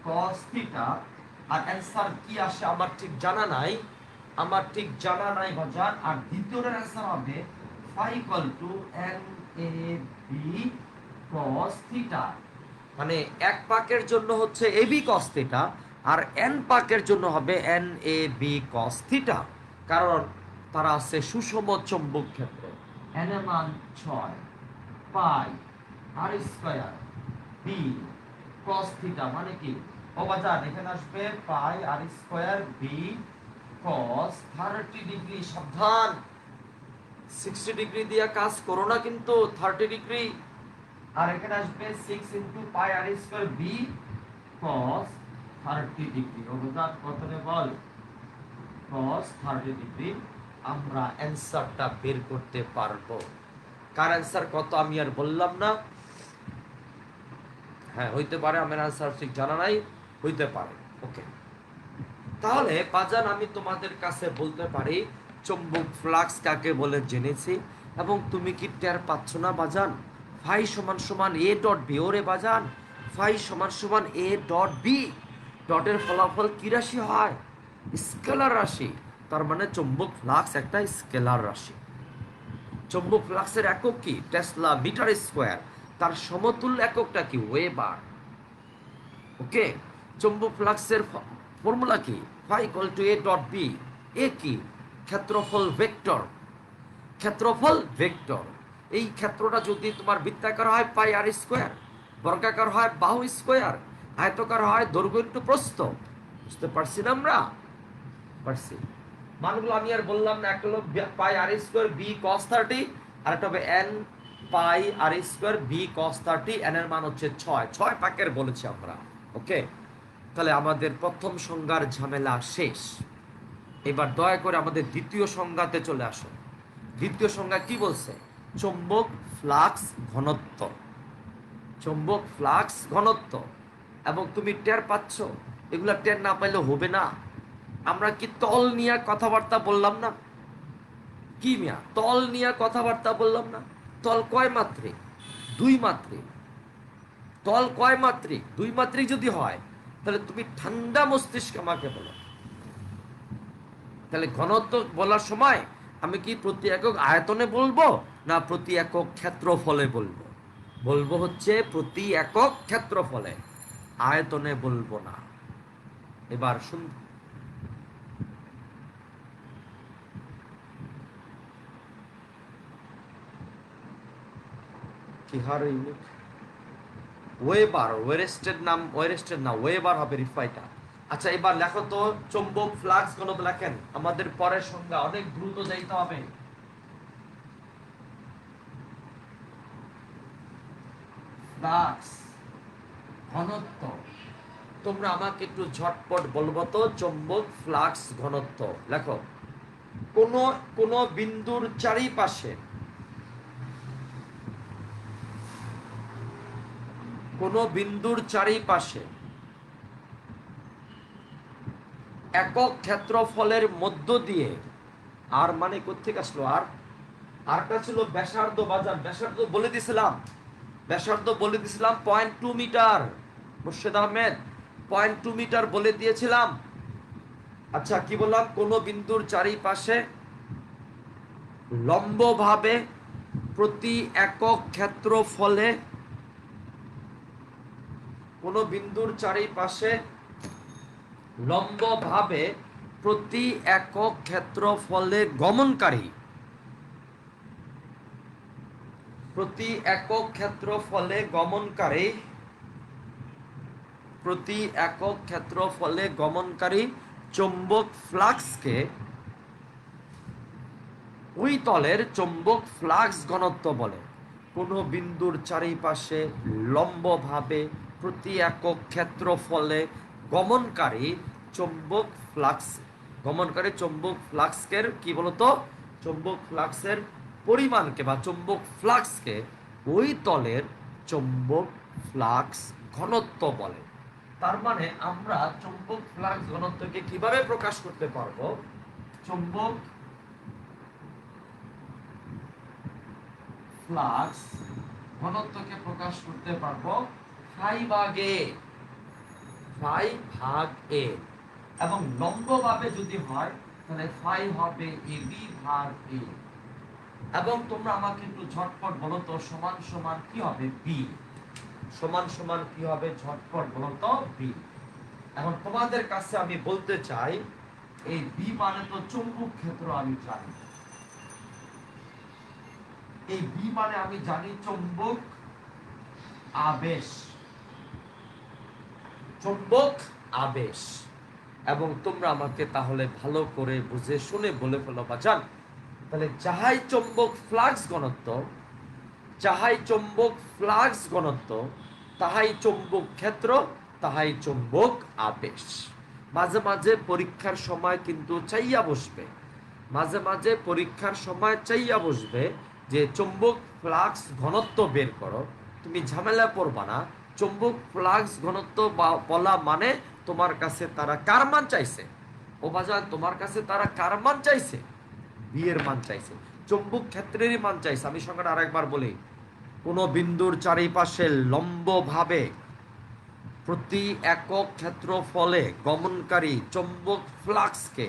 cos theta। R answer কি আসে আমার ঠিক জানা নাই, বাজার। আর দ্বিতীয়টার অ্যান্সার হবে phi equal to n a b cos theta। মানে এক পাকের জন্য হচ্ছে ab cos theta, আর n পাকের জন্য হবে n a b cos theta। কারণ তারা আছে সুষম চৌম্বক ক্ষেত্র। n এর মান 6 পাই r square b cos theta মানে কি? ও বাজার, এখানে আসবে পাই r square b cos 30 degree. সাবধান, 60 ডিগ্রি দিয়ে কাজ করো না কিন্তু, 30 ডিগ্রি। আর এখানে আসবে 6 into pi r square b cos 30 degree. ও বাজার, কত রে বল? cos 30 degree. আমরা অ্যান্সারটা বের করতে পারবো। কার অ্যান্সার কত আমি আর বললাম না। হ্যাঁ, হইতে পারে আমার অ্যান্সার ঠিক জানা নাই, হইতে পারে। ওকে, তাহলে বাজান আমি তোমাদের কাছে বলতে পারি চৌম্বক ফ্লাক্স কাকে বলে জেনেছি। এবং তুমি কি টের পাচ্ছ না বাজান? ফাই সমান সমান এ ডট বি। ওরে বাজান, ফাই সমান সমান এ ডট বি। ডটের ফলাফল কি রাশি হয়? স্কেলার রাশি। তার মানে চৌম্বক ফ্লাক্স একটা স্কেলার রাশি। চৌম্বক ফ্লাক্সের একক কি? Tesla metre square. তার সমতুল্য এককটা কি? ওয়েবার। ওকে, চৌম্বক ফ্লাক্সের ফর্মুলা কি? Phi equal to A dot B. A কি? ক্ষেত্রফল ভেক্টর। ক্ষেত্রফল ভেক্টর। এই ক্ষেত্রটা যদি তোমার বৃত্তাকার হয় পাই আর স্কোয়ার, বর্গাকার হয় বাহু স্কোয়ার, আয়তকার হয় দৈর্ঘ্য ইন্টু প্রস্থ। বুঝতে পারছি না আমরা? পারছি। মানগুলো আমি আর বললাম না। একটা হলো পাই আর স্কোয়ার বি কস 30, আর একটা হবে এন পাই আর স্কোয়ার বি কস 30। এন এর মান হচ্ছে 6 পাকের বলেছি আমরা। ওকে, তাহলে আমাদের প্রথম সংজ্ঞার ঝামেলা শেষ। এবার দয়া করে আমাদের দ্বিতীয় সংজ্ঞাতে চলে আসো। দ্বিতীয় সংজ্ঞা কি বলছে? চৌম্বক ফ্লাক্স ঘনত্ব। চৌম্বক ফ্লাক্স ঘনত্ব। এবং তুমি টের পাচ্ছ, এগুলা টের না পাইলে হবে না। আমরা কি তল নিয়ে কথাবার্তা বললাম না? কি মিয়া, তল নিয়ে কথাবার্তা বললাম না? তল কয় মাত্রিক? 2 মাত্রিক। তল কয় মাত্রিক? 2 মাত্রিক যদি হয়, তাহলে তুমি ঠান্ডা মস্তিষ্কে আমাকে বলো, তাহলে ঘনত্ব বলার সময় আমি কি প্রতি একক আয়তনে বলবো না প্রতি একক ক্ষেত্রফলে বলবো? বলবো হচ্ছে প্রতি একক ক্ষেত্রফলে, আয়তনে বলবো না। এবার শুন, কি হার ইউনিট? ওয়েবার। ওয়েরেস্টের নাম ওয়েরেস্টের না, ওয়েবার হবে রিফাইটা। আচ্ছা, এবার লেখো তো চৌম্বক ফ্লাক্স ঘনত্ব লেখেন। আমাদের পরের সংজ্ঞা, অনেক দ্রুত যাইতে হবে। ফ্লাক্স ঘনত্ব, তোমরা আমাকে একটু ঝটপট বলবো তো। চৌম্বক ফ্লাক্স ঘনত্ব লেখো। কোন কোন বিন্দুর চারিপাশে, কোন বিন্দুর চারিপাশে একক ক্ষেত্রফলের মধ্য দিয়ে, আর মানে কোত্থেকে আসলো, আরটা ছিল ব্যাসার্ধ। বাজার ব্যাসার্ধ বলে দিছিলাম, ব্যাসার্ধ বলে দিছিলাম 0.2 মিটার। মুর্শেদ আহমেদ 0.2 মিটার বলে দিয়েছিলাম। আচ্ছা কি বললাম, কোন বিন্দুর চারিপাশে লম্বভাবে প্রতি একক ক্ষেত্রফলে, কোন বিন্দুর চারিপাশে লম্বভাবে প্রতি একক ক্ষেত্রফলে গমনকারী, প্রতি একক ক্ষেত্রফলে গমনকারী, প্রতি একক ক্ষেত্রফলে গমনকারী চৌম্বক ফ্লাক্সকে ওই তলের চৌম্বক ফ্লাক্স ঘনত্ব বলে। কোন বিন্দুর চারিপাশে লম্বভাবে প্রতি একক ক্ষেত্রফলে গমনকারী চৌম্বক ফ্লাক্স, গমনকারী চৌম্বক ফ্লাক্সকে কি বলতো, চৌম্বক ফ্লাক্সের পরিমাণকে বা চৌম্বক ফ্লাক্সকে ওই তলের চৌম্বক ফ্লাক্স ঘনত্ব বলে। তার মানে আমরা চৌম্বক ফ্লাক্স ঘনত্বকে কিভাবে প্রকাশ করতে পারবো, চৌম্বক ফ্লাক্স ঘনত্বকে প্রকাশ করতে পারবো ফাই ভাগ এ, ফাই ভাগ এ, এবং লম্বভাবে যদি হয় তাহলে ফাই হবে এবি ভাগ এ। এবং তোমরা আমাকে একটু ঝটপট বলো তো সমান সমান কি হবে, বি। সমান সমান কি হবে ঝটপট বলো তো, বি। এখন তোমাদের কাছে আমি বলতে চাই, এই বি মানে তো চৌম্বক ক্ষেত্র আমি জানি, এই বি মানে আমি জানি চৌম্বক আবেশ, চৌম্বক আবেশ। এবং তোমরা আমাকে তাহলে ভালো করে বুঝে শুনে বলে ফেলো বাজান, তাহলে যাহাই চৌম্বক ফ্লাক্স ঘনত্ব, যাহাই চৌম্বক ফ্লাক্স ঘনত্ব, তাহাই চৌম্বক ক্ষেত্র, তাহাই চৌম্বক আবেশ। মাঝে মাঝে পরীক্ষার সময় কিন্তু চাইয়া বসবে, মাঝে মাঝে পরীক্ষার সময় চাইয়া বসবে যে চৌম্বক ফ্লাক্স ঘনত্ব বের করো। তুমি ঝামেলা পড়বা না। চৌম্বক ফ্লাক্স ঘনত্ব বলা মানে তোমার কাছে তারা কার মান চাইছে, ও বাজার তোমার কাছে তারা কার মান চাইছে, বিয়ের মান চাইছে, চৌম্বক ক্ষেত্রেরই মান চাইছে। আমি সংখ্যাটা আরেকবার বলি, কোন বিন্দুর চারিপাশে লম্বভাবে প্রতি একক ক্ষেত্রফলে গমনকারী চৌম্বক ফ্লাক্সকে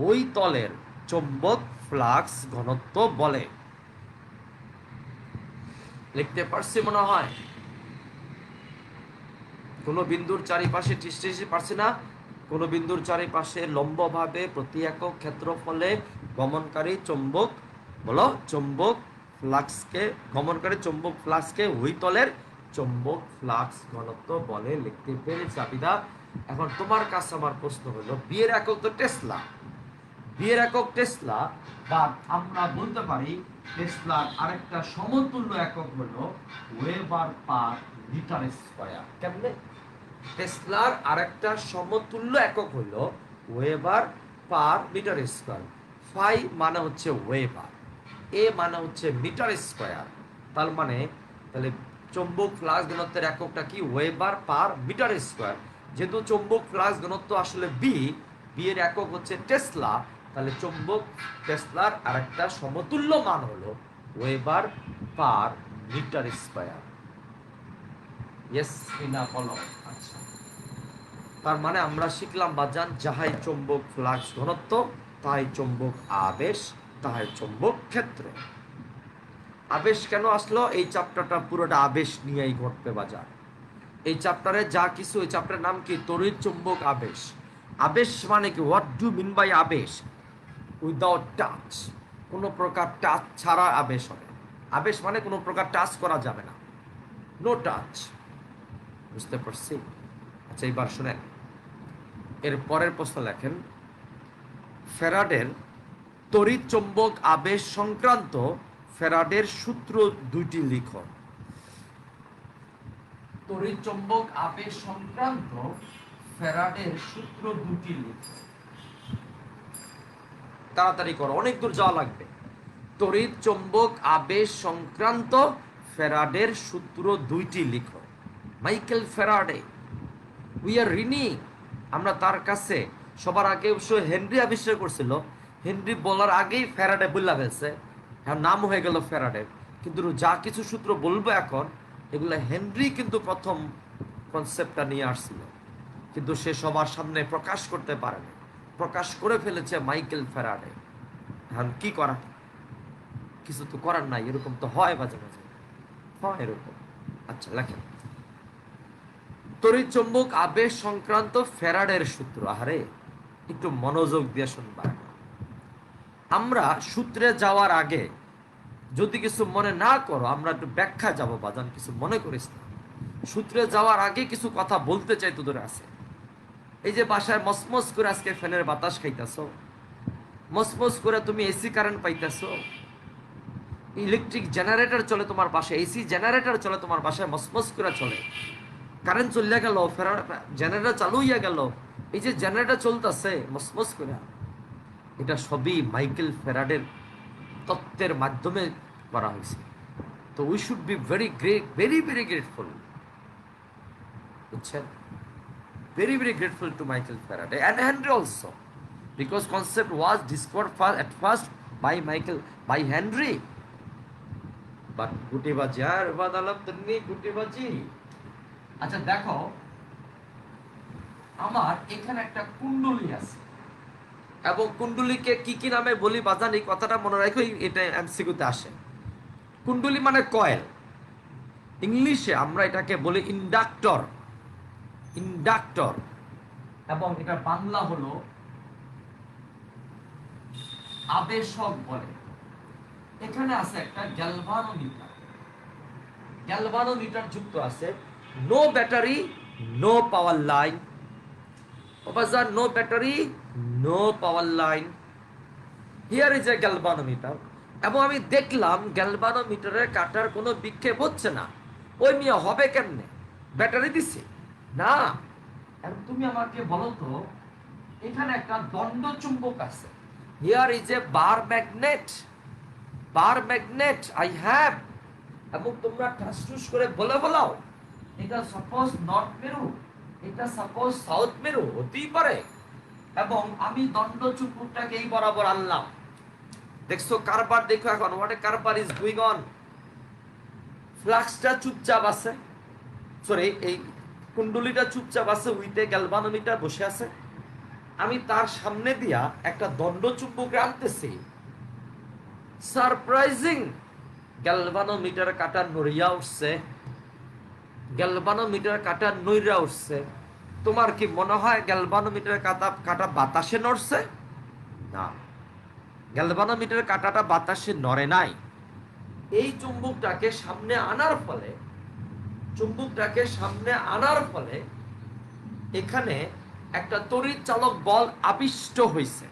ওই তলের চৌম্বক ফ্লাক্স ঘনত্ব বলে। লিখতে পারছি মনে হয়, কোন বিন্দুর চারিপাশে টিসটিসি পারছি না, কোন বিন্দুর চারিপাশে লম্বভাবে প্রতি একক ক্ষেত্রফলে গমনকারী চৌম্বক, বলো চৌম্বক ফ্লাক্সকে, গমনকারী চৌম্বক ফ্লাক্সকে ওই তলের চৌম্বক ফ্লাক্স ঘনত্ব বলে। লিখতে পেরেছি আবিদা? এখন তোমার কাছে আমার প্রশ্ন হলো, বিয়ের একক তো টেসলা, বিয়ের একক টেসলা, বা আমরা বলতে পারি টেসলার আরেকটা সমতুল্য একক হলো ওয়েবার পার মিটার স্কয়ার। কেমনে? টেসলার আরেকটা সমতুল্য একক হলো weber per metre square. Phi মানে হচ্ছে ওয়েবার, এ মানে হচ্ছে মিটার স্কয়ার। তার মানে তাহলে চৌম্বক ফ্লাক্স ঘনত্বের এককটা কি, ওয়েবার পার মিটার স্কয়ার। যেহেতু চৌম্বক ফ্লাক্স ঘনত্ব আসলে বি, বি এর একক হচ্ছে টেসলা, তাহলে চৌম্বক টেসলার আরেকটা সমতুল্য মান হলো weber per metre square. Yes না বলো? আচ্ছা, তার মানে আমরা শিখলাম বাজান, যাহাই চৌম্বক ফ্লাক্স ঘনত্ব, তাহাই চৌম্বক আবেশ, তাহাই চৌম্বক ক্ষেত্র। আবেশ কেন আসলো? এই চ্যাপ্টারটা পুরোটা আবেশ নিয়েই ঘটবে বাজার। এই চ্যাপ্টারে যা কিছু, এই চ্যাপ্টারের নাম কি, তড়িৎ চৌম্বক আবেশ। আবেশ মানে কি, হোয়াট ডু মিন বাই আবেশ? উইদাউট টাচ, কোনো প্রকার টাচ ছাড়া আবেশ হবে। আবেশ মানে কোনো প্রকার টাচ করা যাবে না, নো টাচ। বুঝতে পারছি? আচ্ছা এইবার শুনেন, এর পরের প্রশ্ন লেখেন, ফ্যারাডের তড়িৎ চৌম্বক আবেশ সংক্রান্ত ফ্যারাডের সূত্র দুইটি লিখো। তড়িৎ চৌম্বক আবেশ সংক্রান্ত ফ্যারাডের সূত্র দুটি লিখো। তাড়াতাড়ি করো, অনেক দূর যাওয়া লাগবে। তড়িৎ চৌম্বক আবেশ সংক্রান্ত ফ্যারাডের সূত্র দুইটি লিখো। Michael Faraday, we are reading, আমরা তার কাছে সবার আগে অবশ্য হেনরি আবিষ্কার করছিল। হেনরি বলার আগেই ফ্যারাডে বললা ফেলছে, হ্যাঁ নাম হয়ে গেল ফ্যারাডে। কিন্তু যা কিছু সূত্র বলবো এখন, এগুলো হেনরি কিন্তু প্রথম কনসেপ্টটা নিয়ে আসছিল, কিন্তু সে সবার সামনে প্রকাশ করতে পারেনি। প্রকাশ করে ফেলেছে মাইকেল ফ্যারাডে। এখন কি করা, কিছু তো করার নাই, এরকম তো হয় মাঝে মাঝে, হয় এরকম। আচ্ছা লেখেন, তড়িৎ চুম্বক আবেশ সংক্রান্ত ফ্যারাডের সূত্র। আরে একটু মনোযোগ দিয়ে শুনবা। আমরা সূত্রে যাওয়ার আগে যদি কিছু মনে না করো, আমরা একটু ব্যাখ্যা যাবো বাজান, কিছু মনে করিস না। সূত্রে যাওয়ার আগে কিছু কথা বলতে চাই তোদের আছে। এই যে বাসায় মসমস করে আজকে ফ্যানের বাতাস খাইতেছ, মসমস করে তুমি এসি কারেন্ট পাইতেছ, ইলেকট্রিক জেনারেটর চলে তোমার বাসায়, এসি জেনারেটর চলে তোমার বাসায়, মসমস করে চলে, কারেন্ট চলে গেল, জেনারেটর চালু হইয়া গেল, এই যে জেনারেটর চলতেছে মসমস করে, এটা সবই মাইকেল ফ্যারাডের তত্ত্বের মাধ্যমে করা হয়েছে। তো we should be very great, very very grateful, বুঝছেন? Very very grateful to Michael Faraday and Henry also, because concept was discovered at first by Henry. But গুটিবাজি আর বাদালাম তুমি গুটিবাজি। আচ্ছা দেখো, আমার এখানে একটা কুণ্ডলী আছে, এবং কুণ্ডলীকে কি কি নামে বলি বাজান, এই কথাটা মনে রাখো, এটা এমসিকিউতে আসে। কুণ্ডলী মানে কয়েল, ইংলিশে আমরা এটাকে বলি ইন্ডাক্টর, ইন্ডাক্টর, এবং এটা বাংলা হলো আবেশক বলে। এখানে আছে একটা গ্যালভানোমিটার, গ্যালভানোমিটার যুক্ত আছে, no battery no power line, বাজার no battery no power line, here is a galvanometer. এবং আমি দেখলাম গ্যালভানোমিটারের কাটার কোনো বিক্ষেপ হচ্ছে না। ওই মিয়া হবে কেমনে, ব্যাটারি দিছে না। এখন তুমি আমাকে বলো তো, এখানে একটা দণ্ড চুম্বক আছে, here is A bar magnet, bar magnet I have, এবং তোমরা ঠাসঠুস করে বলে বলাও এটা সাপোজ নর্থ মেরু, এটা সাপোজ সাউথ মেরু হতেই পারে, এবং আমি দণ্ড চুম্বকটাকে এই বরাবর আনলাম। দেখছো কারবার, দেখো এখন হোয়াট এ কারবার ইজ গোইং অন। ফ্লাক্সটা চুপচাপ আছে, সরি এই কুণ্ডলীটা চুপচাপ আছে, উইতে গ্যালভানোমিটার বসে আছে। আমি তার সামনে দিয়া একটা দণ্ড চুম্বক আনতেছি, সারপ্রাইজিং, গ্যালভানোমিটার কাটা নড়িয়া উঠছে, গ্যালভানোমিটার কাটা নইরা উঠছে। তোমার কি মনে হয় গ্যালভানোমিটার কাটা বাতাসে নড়ছে? না, গ্যালভানোমিটার কাটাটা বাতাসে নড়ে নাই। এই চুম্বকটাকে সামনে আনার ফলে, চুম্বকটাকে সামনে আনার ফলে এখানে একটা তড়িৎ চালক বল আবিষ্ট হয়েছে,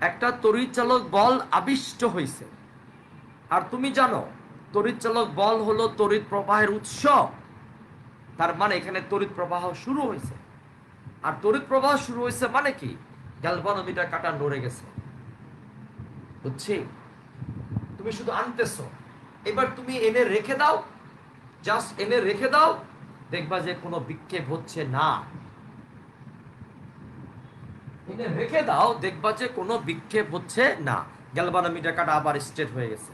একটা তড়িৎ চালক বল আবিষ্ট হয়েছে। আর তুমি জানো তড়িৎ চালক বল হলো তড়িৎ প্রবাহের উৎস, তার মানে এখানে তড়িৎ প্রবাহ শুরু হয়েছে। আর তড়িৎ প্রবাহ শুরু হয়েছে মানে কি, গ্যালভানোমিটার কাটা নড়ে গেছে, বুঝছি? তুমি শুধু আনতেছো, এবার তুমি এনে রেখে দাও, জাস্ট এনে রেখে দাও, দেখবা যে কোনো বিক্ষেপ হচ্ছে না। এনে রেখে দাও, দেখবা যে কোনো বিক্ষেপ হচ্ছে না, গ্যালভানোমিটার কাটা আবার স্ট্রেট হয়ে গেছে।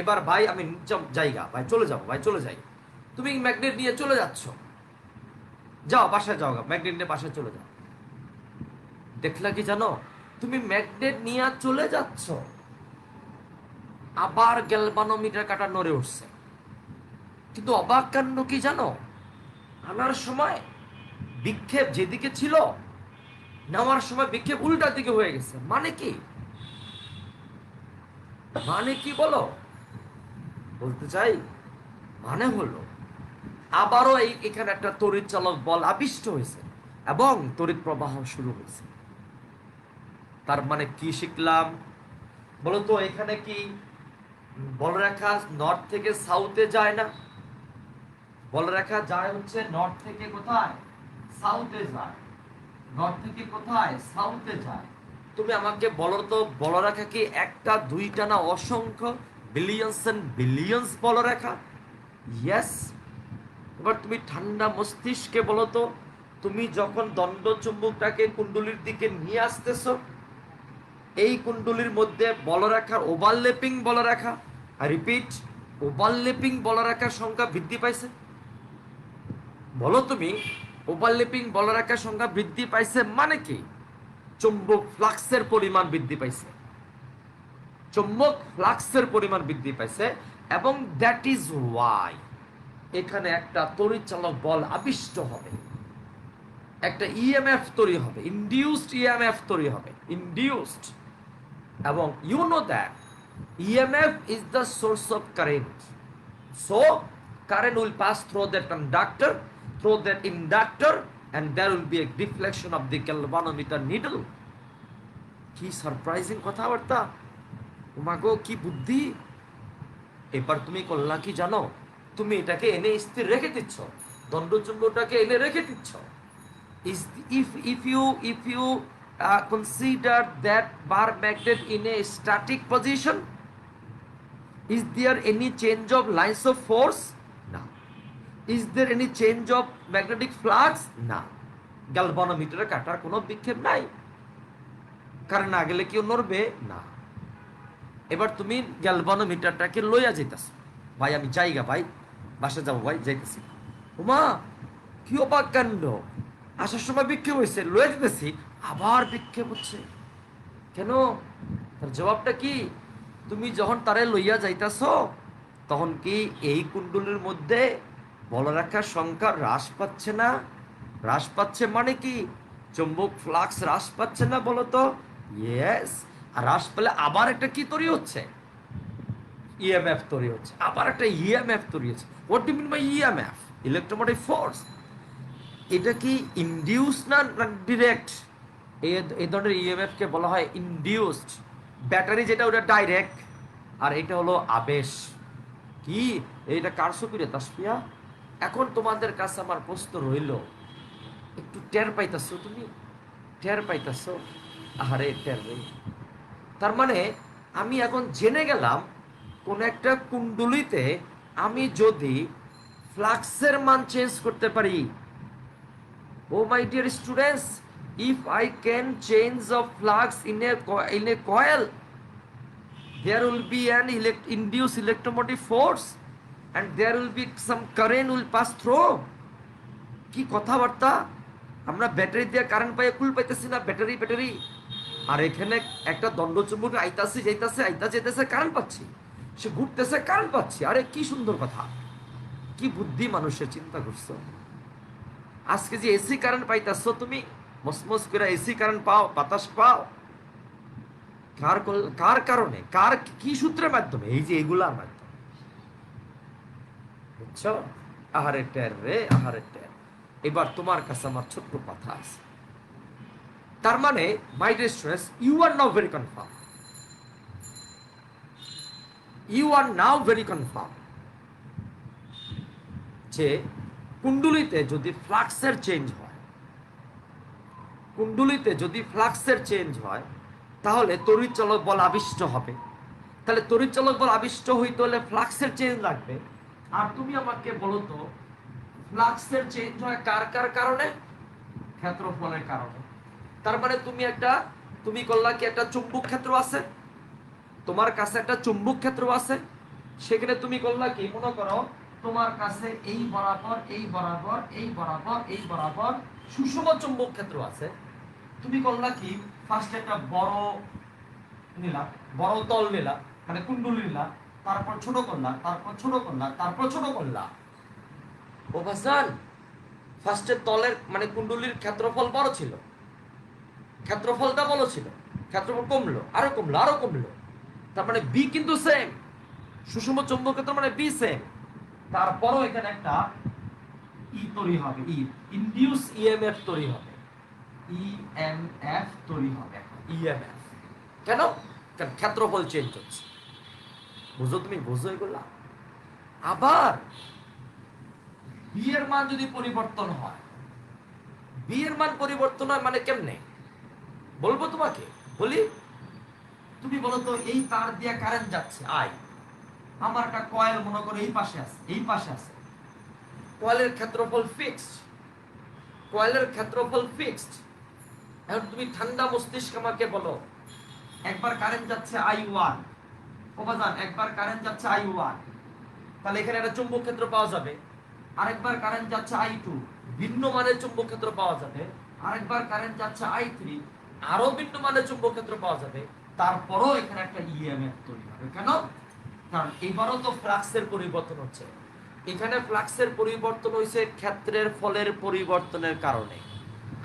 এবার ভাই আমি জায়গা, ভাই চলে যাবো, ভাই চলে যাই। তুমি ম্যাগনেট নিয়ে চলে যাচ্ছ, যাও বাসায় যাও, ম্যাগনেট নিয়ে বাসায় চলে যাও। দেখলা কি জানো, তুমি ম্যাগনেট নিয়ে চলে যাচ্ছ, আবার গ্যালভানোমিটার কাটা নড়ে উঠছে। কিন্তু অবাক কাণ্ড কি জানো, আনার সময় বিক্ষেপ যেদিকে ছিল, নেওয়ার সময় বিক্ষেপ উল্টার দিকে হয়ে গেছে। মানে কি, মানে কি বলো, বলতে চাই মানে হলো আবারও এখানে একটা তড়িৎ চালক বল আবিষ্ট হয়েছে এবং তড়িৎ প্রবাহ শুরু হয়েছে। তার মানে কি শিখলাম বলতো, এখানে কি বলরেখা নর্থ থেকে সাউথে যায় না? বলরেখা যায় হচ্ছে নর্থ থেকে কোথায়, সাউথে যায়। নর্থ থেকে কোথায়, সাউথে যায়। তুমি আমাকে বলো তো, বলরেখা কি একটা দুইটা না অসংখ্য, বিলিয়ন্স এন্ড বিলিয়ন্স বলরেখা? ইয়েস। এবার তুমি ঠান্ডা মস্তিষ্কে বলো তো, তুমি যখন দণ্ড চুম্বকটাকে কুণ্ডলীর দিকে নিয়ে আসতেছো, এই কুণ্ডলীর মধ্যে বলরেখার ওভারল্যাপিং বলরেখা, রিপিট, ওভারল্যাপিং বলরেখার সংখ্যা বৃদ্ধি পাইছে। বলো তুমি, ওভারল্যাপিং বলরেখার সংখ্যা বৃদ্ধি পাইছে মানে কি? চুম্বক ফ্লাক্সের পরিমাণ বৃদ্ধি পাইছে, চুম্বক ফ্লাক্সের পরিমাণ বৃদ্ধি পাইছে, এবং দ্যাট ইজ ওয়াই এখানে একটা তড়িৎচালক বল আবিষ্ট হবে, একটা ইএমএফ তৈরি হবে, ইনডিউসড ইএমএফ তৈরি হবে, ইনডিউসড। এবং you know that EMF is the source of current, so current will pass through that conductor, through that inductor, and there will be a deflection of the galvanometer needle. কি surprising কথাবার্তা, ওমাগো কি বুদ্ধি! এবার তুমি করলা কি জানো? তুমি এটাকে এনে স্থির রেখে দিচ্ছ, দণ্ডচুম্বকটাকে এনে রেখে দিচ্ছ। If you consider that bar magnet in a static position, is there any change of lines of force? No. Is there any change of magnetic flux? না। গ্যালভানোমিটারে কাটার কোনো বিক্ষেপ নাই, কারণ না গেলে কেউ নড়বে না। এবার তুমি গ্যালভানোমিটারটাকে লইয়া যাইতাছ, ভাই আমি যাইগা, ভাই বাসা যাবো, ভাই যাইতেছি। ওমা কি অবাক কাণ্ড, আসার সময় বিক্ষেপ হয়েছে, লইয়া যেতেছি আবার বিক্ষেপ হচ্ছে কেন? তার জবাবটা কি? তুমি যখন তারে লইয়া যাইতাছ তখন কি এই কুণ্ডলীর মধ্যে বলরেখার সংখ্যা হ্রাস পাচ্ছে না? হ্রাস পাচ্ছে মানে কি? চুম্বক ফ্লাক্স হ্রাস পাচ্ছে না, বলো তো? ইয়েস। আর হ্রাস পেলে আবার একটা কি তৈরি হচ্ছে? ইএমএফ তৈরি হচ্ছে, আবার একটা ইএমএফ তৈরি হচ্ছে। What do mean by EMF? Electromotive force. এটা কি ইনডিউস না ডিরেক্ট? এই ধরনের ইএমএফ কে বলা হয় ইনডিউসড। ব্যাটারি যেটা ওটা ডাইরেক্ট, আর এটা হলো আবেশ। কি এইটা কার সুবিধা তাসফিয়া? এখন তোমাদের কাছে আমার প্রশ্ন রইল, একটু টের পাইতাছো? তুমি টের পাইতাছো? আহারে টের নেই। তার মানে আমি এখন জেনে গেলাম কোন একটা কুণ্ডলিতে আমি যদি ফ্লাক্সের মান চেঞ্জ করতে পারি, oh my dear students, if I can change the flux in a coil, there will be an induced electromotive force and there will be some current will pass through. কি কথাবার্তা! আমরা ব্যাটারি দিয়ে current পাইয়ে কুল পাইতেছি না, battery battery, আর এখানে একটা দণ্ডচুম্বক আইতাছে যাইতাছে, আইতা যেতেছে, কারেন্ট পাচ্ছি, সে ঘুরতেছে, কারেন্ট পাচ্ছি। আরে কি সুন্দর কথা, কি বুদ্ধি মানুষের! চিন্তা করছো আজকে যে এসি কারেন্ট পাইতাছো তুমি, মসমস করে এসি কারেন্ট পাও, বাতাস পাও, কার কারণে, কার কি সূত্রের মাধ্যমে? এই যে এগুলার মাধ্যমে, বুঝছো? আহারে টের রে, আহারে টের। এবার তোমার কাছে আমার ছোট্ট কথা আছে। তার মানে my dear students, you are now very confirm, you are now very confirm যে কুণ্ডলিতে যদি ফ্লাক্সের চেঞ্জ হয়, কুণ্ডলিতে যদি ফ্লাক্সের চেঞ্জ হয়, তাহলে তড়িৎচালক বল আবিষ্ট হবে। তাহলে তড়িৎচালক বল আবিষ্ট হইতে হলে ফ্লাক্সের চেঞ্জ লাগবে। আর তুমি আমাকে বলো তো, ফ্লাক্সের চেঞ্জ হয় কার কার কারণে? ক্ষেত্রফলের কারণে। তার মানে তুমি করলা কি, একটা চুম্বক ক্ষেত্র আছে, তোমার কাছে একটা চুম্বক ক্ষেত্র আছে, সেখানে তুমি করলা কি, মনে করো তোমার কাছে এই বরাবর, এই বরাবর, এই বরাবর, এই বরাবর সুষম চুম্বক ক্ষেত্র আছে। তুমি করলা কি, ফার্স্ট একটা বড় নিলা, বড় তল নিলা, মানে কুণ্ডলী নিলা, তারপর ছোট করলা, তারপর ছোট করলা, তারপর ছোট করলা। ও ভাসান, ফার্স্টের তলের মানে কুণ্ডলীর ক্ষেত্রফল বড় ছিল, ক্ষেত্রফলটা বড় ছিল, ক্ষেত্রফল কমলো, আরো কমলো, আরো কমলো। তার মানে বি কিন্তু সেম, সুষম চুম্বক ক্ষেত্র মানে বি সেম। তারপরও এখানে একটা ই তৈরি হবে, ইনডিউস ইএমএফ তৈরি হবে, ইএমএফ তৈরি হবে, ইএমএফ। কেন? কারণ ক্ষেত্রফল চেঞ্জ হচ্ছে। বুঝো তুমি, বুঝো এগুলা? আবার বি এর মান যদি পরিবর্তন হয়, বি এর মান পরিবর্তন হয় মানে কেমনে বলবো তোমাকে? বলি, তুমি বলো তো, এই তার দিয়ে কারেন্ট যাচ্ছে, আমার একটা কয়েল মনে করো এই পাশে আছে, এই পাশে আছে, কয়েলের ক্ষেত্রফল ফিক্সড, কয়েলের ক্ষেত্রফল ফিক্সড। এখন তুমি ঠান্ডা মস্তিষ্ক আমাকে বলো, একবার কারেন্ট যাচ্ছে I1, ওবাজান একবার কারেন্ট যাচ্ছে I1, তাহলে এখানে একটা চুম্বক ক্ষেত্র পাওয়া যাবে। আরেকবার কারেন্ট যাচ্ছে I2, ভিন্ন মানের চুম্বক ক্ষেত্র পাওয়া যাবে। আরেকবার কারেন্ট যাচ্ছে I3, আরো ভিন্ন মানের চুম্বক ক্ষেত্র পাওয়া যাবে। তারপরও এখানে একটা ইএমএফ তৈরি হবে। কেন? কারণ এবারও তো ফ্লাক্সের পরিবর্তন হচ্ছে। এখানে ফ্লাক্সের পরিবর্তন হয়েছে ক্ষেত্রের ফলের পরিবর্তনের কারণে,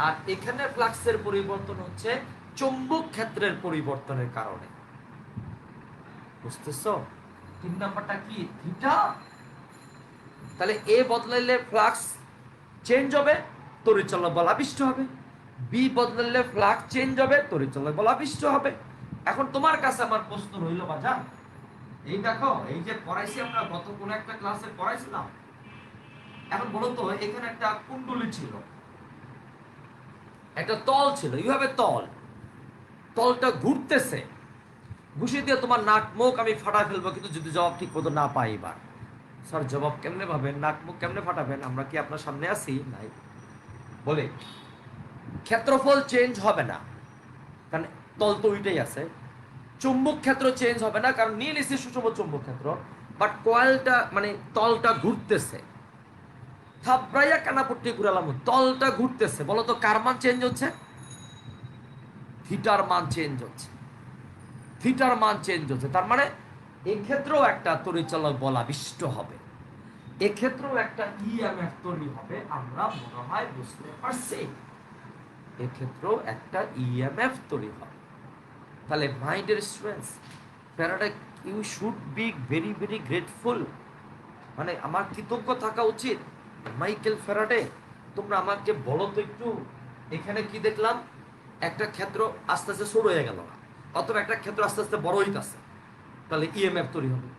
আর এখানে ফ্লাক্সের পরিবর্তন হচ্ছে চুম্বক ক্ষেত্রের পরিবর্তনের কারণে। বুঝতেছো? 3 নাম্বারটা কি? থিটা। তাহলে এ বদলাইলে ফ্লাক্স চেঞ্জ হবে, তড়িৎচলক বল আবিষ্ট হবে। বি বদলাইলে ফ্লাক্স চেঞ্জ হবে, তড়িৎচলক বল আবিষ্ট হবে। এখন তোমার কাছে আমার প্রশ্ন রইল বাজান, এই দেখো, এই যে পড়াইছি আমরা, গত কোন একটা ক্লাসে পড়াইছিলাম। এখন বলো তো, এখানে একটা কুণ্ডলী ছিল, একটা তল ছিল, এইভাবে তলটা ঘুরতেছে। ঘুষি দিয়ে তোমার নাক মুখ আমি ফাটা ফেলবো, কিন্তু যদি জবাব ঠিক মতো না পাই। এবার স্যার জবাব কেমনে পাবেন, নাক মুখ কেমনে ফাটাবেন? আমরা কি আপনার সামনে আছি? নাই। বলে ক্ষেত্রফল চেঞ্জ হবে না, কারণ তল তো ওইটাই আছে। চুম্বক ক্ষেত্র চেঞ্জ হবে না, কারণ নীল এসে সুষম চুম্বক ক্ষেত্র। বাট কয়েলটা মানে তলটা ঘুরতেছে। থাপড়াইয়া কানাপট্টি ঘুরালাম, তলটা ঘুরতেছে। বলো তো কার মান চেঞ্জ হচ্ছে? থিটার মান চেঞ্জ হচ্ছে। থিটার মান চেঞ্জ হচ্ছে, তার মানে এক্ষেত্রেও একটা তড়িৎচলক বল আবিষ্ট হবে, এক্ষেত্রেও একটা ইএমএফ তৈরি হবে। আমরা মনে হয় বুঝতে পারছি, এক্ষেত্রেও একটা ইএমএফ তৈরি হবে। তাহলে my dear students, Faraday, you should be very very grateful. মানে আমার কৃতজ্ঞ থাকা উচিত। মাইকেল ফ্যারাডে, তোমরা আমাকে বলো তো একটু, এখানে কি দেখলাম? একটা ক্ষেত্র আস্তে আস্তে ছোট হয়ে গেল না, অথবা একটা ক্ষেত্র আস্তে আস্তে বড় হইতেছে, তাহলে ইএমএফ তৈরি হবে।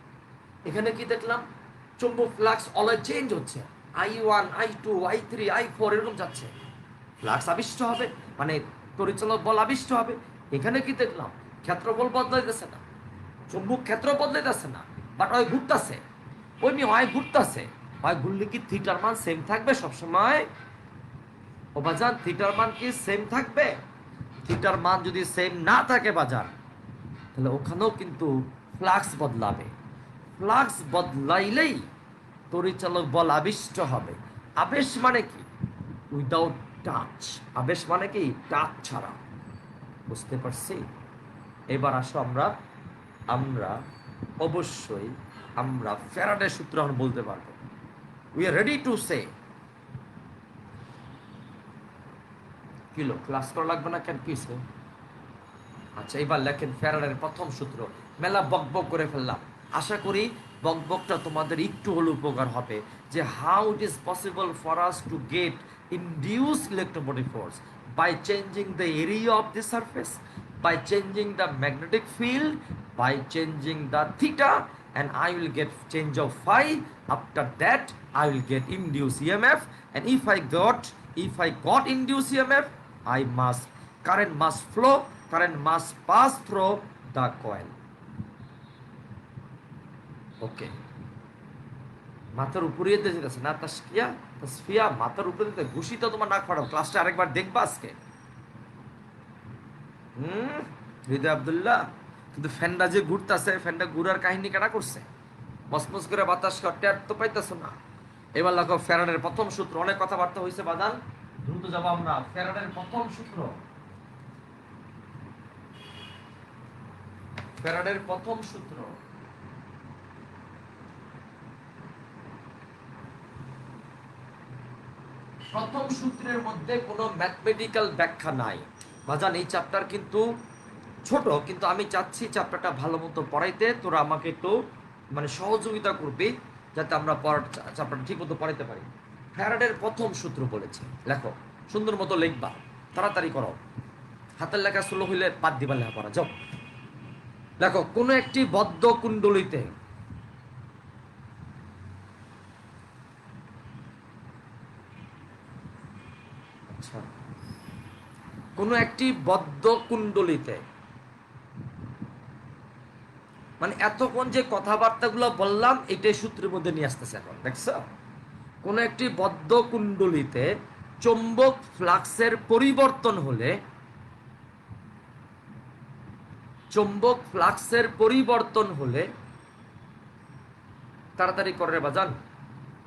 এখানে কি দেখলাম? চুম্বক ফ্লাক্স অলওয়েজ চেঞ্জ হচ্ছে, I1 I2 I3 I4 এরকম যাচ্ছে, ফ্লাক্স আবিষ্ট হবে, মানে তড়িৎচলক বল আবিষ্ট হবে। এখানে কি দেখলাম? ক্ষেত্রফল বদলাইতেছে না, চুম্বক ক্ষেত্র বদলাইতেছে না, বাট হয় ঘুরতেছে। ওই নিয়ে হয় ঘুরতেছে, হয় ঘুরলে কি থিটার মান সেম থাকবে সবসময়? ও বাজান, থিটার মান কি সেম থাকবে? থিটার মান যদি সেম না থাকে বাজান, তাহলে ওখানেও কিন্তু ফ্লাক্স বদলাবে। ফ্লাক্স বদলাইলেই তড়িৎচলক বল আবিষ্ট হবে। আবেশ মানে কি? Without touch. আবেশ মানে কি? টাচ ছাড়া। বুঝতে পারছি? এবার আসো আমরা অবশ্যই আমরা ফ্যারাডের সূত্র এখন বলতে পারবো। We are ready to say. Kilo class করা লাগবে না কেন? কিসে? আচ্ছা, এবার লেখেন ফ্যারাডের প্রথম সূত্র। মেলা বকবক করে ফেললাম, আশা করি বকবকটা তোমাদের একটু হলে উপকার হবে, যে how it is possible for us to get induce electromotive force by changing the area of the surface, by changing the magnetic field, by changing the theta, and I will get change of phi. After that I will get induced EMF, and if I got induced EMF, I must current must flow, current must pass through the coil. Okay, মাথার উপরে যেতেছে না তাসফিয়া, মাথার উপরে যেতে ঘুষিটা তোমার নাক ফাটাও। ক্লাসটা আরেকবার দেখবা আজকে। হৃদয় আব্দুল্লাহ, কিন্তু ফ্যানটা যে ঘুরতেছে, ফ্যানটা ঘুরার কাহিনী কেনা করছে? মসমস করে বাতাস টের তো পাইতেছ না। এবার দেখো ফ্যারাডের প্রথম সূত্র। অনেক কথাবার্তা হয়েছে বাদান, দ্রুত যাব আমরা। ফ্যারাডের প্রথম সূত্র, ফ্যারাডের প্রথম সূত্র। প্রথম সূত্রের মধ্যে কোনো ম্যাথমেটিক্যাল ব্যাখ্যা নাই বাজান। এই চ্যাপ্টার কিন্তু ছোট, কিন্তু আমি চাচ্ছি চ্যাপ্টারটা ভালো মতো পড়াইতে। তোরা আমাকে একটু মানে সহযোগিতা করবি, যাতে আমরা চ্যাপ্টারটা ঠিক মতো পড়াইতে পারি। ফ্যারাডের প্রথম সূত্র বলেছে, লেখো, সুন্দর মতো লিখবা, তাড়াতাড়ি করো, হাতের লেখা স্লো হইলে বাদ দিবা লেখা পড়া। যাও লেখো, কোনো একটি বদ্ধ কুণ্ডলিতে কোনো একটি বদ্ধ কুণ্ডলিতে, মানে এতক্ষণ যে কথাবার্তাগুলো বললাম এটাই সূত্রের মধ্যে নিয়ে আসতেছে এখন, দেখছো? কোন একটি বদ্ধ কুণ্ডলিতে চৌম্বক ফ্লাক্সের পরিবর্তন হলে, চৌম্বক ফ্লাক্সের পরিবর্তন হলে, তাড়াতাড়ি করে বাজান,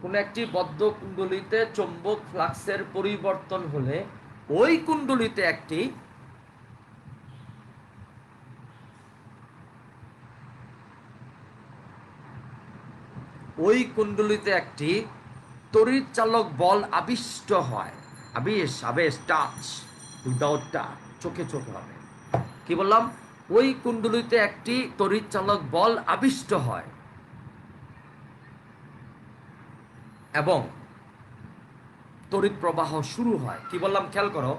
কোন একটি বদ্ধ কুণ্ডলিতে চৌম্বক ফ্লাক্সের পরিবর্তন হলে ওই কুণ্ডলিতে একটি তড়িৎ চালক বল আবিষ্ট হয়। আবেশ টাচ, উইদাউট টাচ, চোখে চোখে হবে। কি বললাম? ওই কুণ্ডলিতে একটি তড়িৎ চালক বল আবিষ্ট হয় এবং তড়িৎ প্রবাহ শুরু হয়। কি বললাম খেয়াল করো,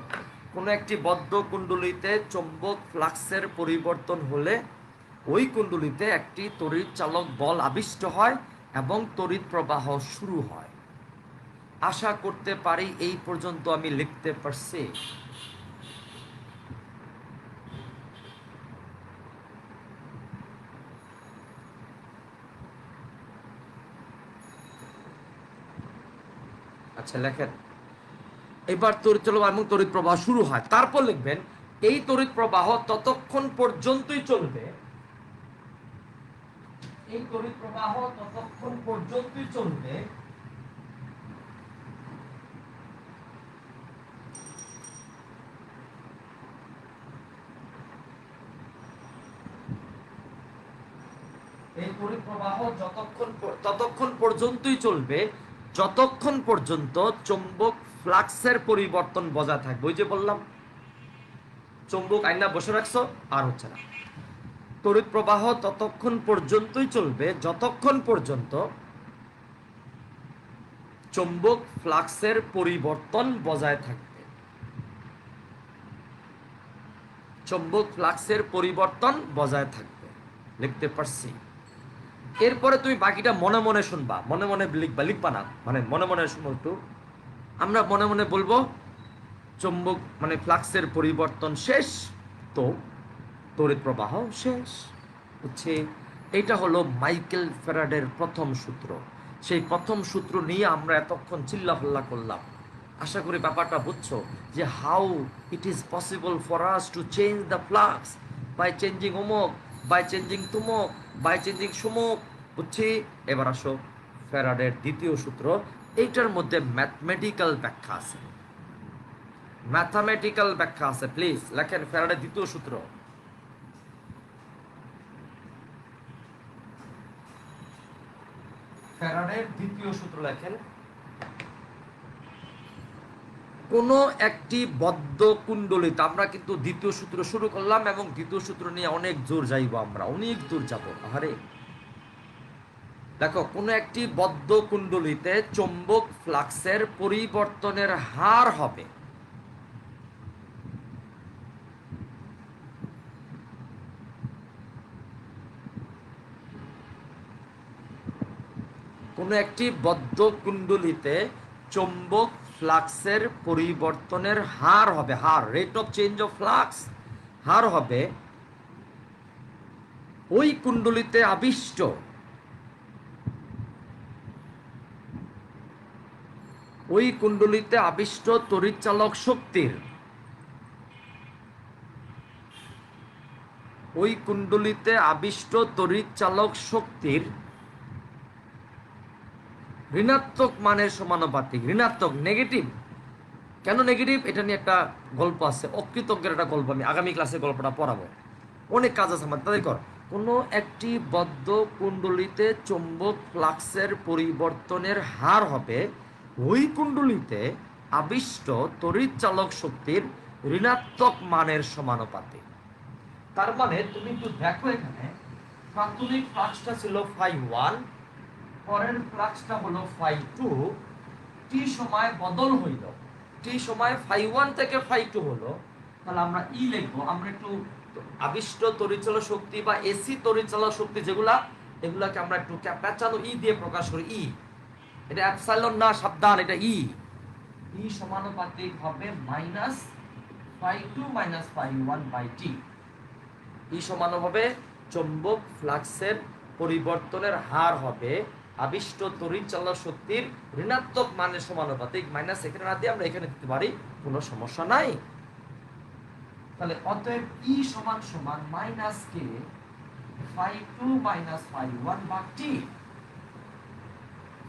কোনো একটি বদ্ধ কুণ্ডলিতে চৌম্বক ফ্লাক্সের পরিবর্তন হলে ওই কুণ্ডলিতে একটি তড়িৎ চালক বল আবিষ্ট হয় এবং তড়িৎ প্রবাহ শুরু হয়। আশা করতে পারি এই পর্যন্ত আমি লিখতে পারছি। আচ্ছা লেখেন, এবার তড়িৎ চালক এবং তড়িৎ প্রবাহ শুরু হয়। তারপর লিখবেন এই তড়িৎ প্রবাহ ততক্ষণ পর্যন্তই চলবে, এই তড়িৎ প্রবাহ ততক্ষণ পর্যন্তই চলবে এই তড়িৎ প্রবাহ ততক্ষণ পর্যন্তই চলবে যতক্ষণ পর্যন্ত চৌম্বক ফ্লাক্সের পরিবর্তন বজায় থাকবে। ওই যে বললাম, চৌম্বক আইনা বসে রাখছো, আর হচ্ছে না। তড়িৎ প্রবাহ ততক্ষণ পর্যন্তই চলবে যতক্ষণ পর্যন্ত চৌম্বক ফ্লাক্সের পরিবর্তন বজায় থাকবে। চৌম্বক ফ্লাক্সের পরিবর্তন বজায় থাকবে, লিখতে পারছি। এরপরে তুমি বাকিটা মনে মনে শুনবা, মনে মনে লিখবা না, মানে মনে মনে শুনো একটু। আমরা মনে মনে বলবো চৌম্বক মানে ফ্লাক্সের পরিবর্তন শেষ, তো তড়িৎ প্রবাহ শেষ হচ্ছে। এটা হলো মাইকেল ফ্যারাডের প্রথম সূত্র। সেই প্রথম সূত্র নিয়ে আমরা এতক্ষণ চিল্লাফাল্লা করলাম। আশা করি ব্যাপারটা বুঝছো যে how it is possible for us to change the flux by changing অমুক, বাই চেঞ্জিং তুমুক, বাই চেঞ্জিং সুমুক। বুঝছি? এবার আসো ফ্যারাডের দ্বিতীয় সূত্র। এইটার মধ্যে ম্যাথমেটিক্যাল ব্যাখ্যা আছে, ম্যাথামেটিক্যাল ব্যাখ্যা আছে। প্লিজ লেখেন ফ্যারাডের দ্বিতীয় সূত্র। ফ্যারাডের দ্বিতীয় সূত্র লেখেন, কোন একটি বদ্ধ কুণ্ডলিতে, আমরা কিন্তু দ্বিতীয় সূত্র শুরু করলাম এবং দ্বিতীয় সূত্র নিয়ে অনেক দূর যাইব, আমরা অনেক দূর যাব। আরে দেখো, কোন একটি বদ্ধ কুণ্ডলিতে চৌম্বক ফ্লাক্সের পরিবর্তনের হার হবে কোন একটি বদ্ধ কুণ্ডলিতে চৌম্বক ফ্লাক্সের পরিবর্তনের হার হবে, rate of change of flux হার হবে ওই কুণ্ডলিতে আবিষ্ট তড়িৎচালক শক্তির ঋণাত্মক মানের সমানুপাতিক। ঋণাত্মক, নেগেটিভ। কেন নেগেটিভ? এটা নিয়ে একটা গল্প আছে, অকৃতজ্ঞের একটা গল্প, আমি আগামী ক্লাসে গল্পটা পড়াবো। অনেক কাজ আছে আমার, তাদের কর। কোনো একটি বদ্ধ কুণ্ডলিতে চৌম্বক ফ্লাক্সের পরিবর্তনের হার হবে ওই কুণ্ডলিতে আবিষ্ট তড়িৎ চালক শক্তির ঋণাত্মক মানের সমানুপাতিক। তার মানে তুমি একটু দেখো, এখানে প্রাথমিক ফ্লাক্সটা ছিল φ1, পরের ফ্লাক্সটা হলো φ2, টি সময় বদল হইল, টি সময় φ1 থেকে φ2 হলো। তাহলে আমরা ই লিখবো। আমরা একটু আবিষ্ট তড়িৎচালক শক্তি বা এসি তড়িৎচালক শক্তি যেগুলা, এগুলাকে আমরা একটু পেঁচানো ই দিয়ে প্রকাশ করি। ই, এটা এপসাইলন না, সাবধান, এটা ই। ই সমানুপাতিক হবে মাইনাস φ2 মাইনাস φ1 বাই টি। ই সমান হবে চৌম্বক ফ্লাক্সের পরিবর্তনের হার হবে আবিষ্ট তড়িৎ চালক শক্তির ঋণাত্মক মানের সমানুপাতিক, মাইনাস এখানে না দিয়ে আমরা এখানে দিতে পারি, কোনো সমস্যা নাই। তাহলে অতএব ই সমান সমান মাইনাস কে phi two minus phi one ভাগ T,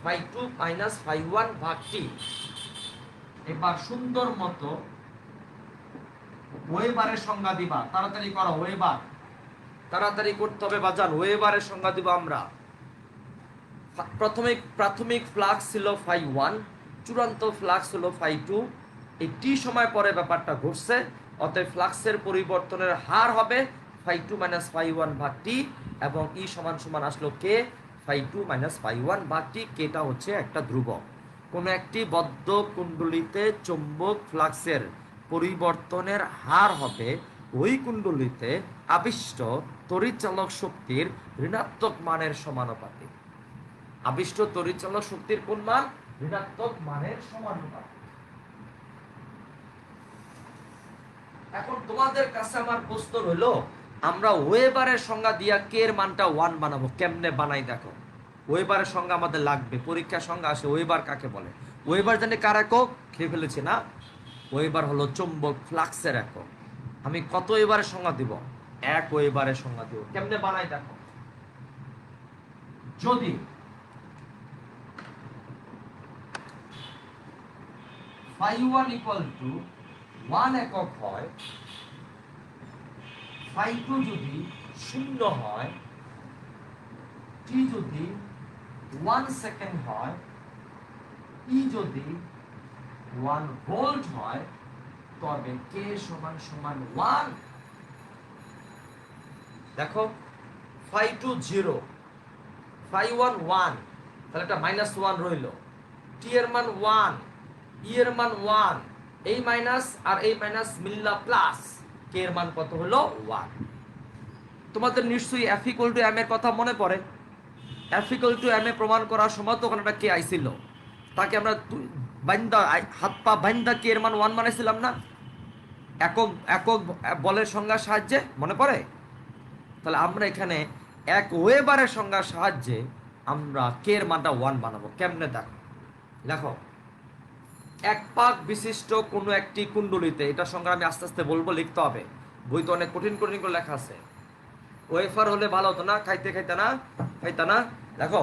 phi two minus phi one ভাগ টি। এবার সুন্দর মতো ওয়েবারের সংজ্ঞা দিবা, তাড়াতাড়ি করো ওয়েবার, তাড়াতাড়ি করতে হবে বাজান, ওয়েবারের সংজ্ঞা দিব আমরা। প্রাথমিক ফ্লাক্স ছিল ফাই ওয়ান, চূড়ান্ত ফ্লাক্স হলো ফাই টু। এই টি সময় পরে ব্যাপারটা ঘটছে, অতএব ফ্লাক্সের পরিবর্তনের হার হবে phi two minus phi one ভাগ টি, এবং ই সমান সমান আসলো কে phi two minus phi one ভাগ টি। কেটা হচ্ছে একটা ধ্রুবক। কোনো একটি বদ্ধ কুণ্ডলিতে চৌম্বক ফ্লাক্সের পরিবর্তনের হার হবে ওই কুণ্ডলিতে আবিষ্ট তড়িৎচালক শক্তির ঋণাত্মক মানের সমানুপাতিক। আবিষ্ট তড়িৎচালক শক্তির কোন মান? ঋণাত্মক মানের সমানুপাতিক। এখন তোমাদের কাছে আমার প্রশ্ন হলো, আমরা ওয়েবারের সংজ্ঞা দিয়া কে এর মানটা 1 বানাবো, কেমনে বানাই দেখো। ওয়েবারের সংজ্ঞা আমাদের লাগবে, পরীক্ষার সংজ্ঞা আসে ওয়েবার কাকে বলে। ওয়েবার জানি কার একক, খেয়ে ফেলেছি না? ওয়েবার হলো চৌম্বক ফ্লাক্সের একক। আমি কত ওয়েবারের সংজ্ঞা দিব? 1 ওয়েবারের সংজ্ঞা দিব। কেমনে বানাই দেখো। যদি ফাই ওয়ান ইকুয়াল টু 1 একক হয়, ফাই টু যদি 0 হয়, টি যদি 1 সেকেন্ড হয়, ই যদি 1 ভোল্ট হয়, তবে কে সমান সমান 1। দেখো ফাই টু 0, ফাই ওয়ান 1, তাহলে এটা -1 রইল। টি এর মান 1, ই এর মান 1, এই মাইনাস আর এই মাইনাস মিললা প্লাস, কে এর মান কত হলো? 1। তোমাদের নিশ্চয়ই এফ ইকুয়াল টু এম এর কথা মনে পড়ে। F equal to M A প্রমাণ করার সময় তো ওখানে একটা কে আইছিল, তাকে আমরা বাইন্দা হাত পা বাইন্দা কে এর মান 1 বানাইছিলাম না, একক একক বলের সংজ্ঞার সাহায্যে, মনে পড়ে? তাহলে আমরা এখানে এক ওয়েবারের সংজ্ঞার সাহায্যে আমরা কে এর মানটা 1 বানাবো। কেমনে দেখো, দেখো এক পাক বিশিষ্ট কোনো একটি কুণ্ডলিতে, এটা সংজ্ঞা আমি আস্তে আস্তে বলবো, লিখতে হবে, বই তো অনেক কঠিন কঠিন করে লেখা আছে। ওয়েফার হলে ভালো হতো না, খাইতে খাইতে না, খাইতে না। দেখো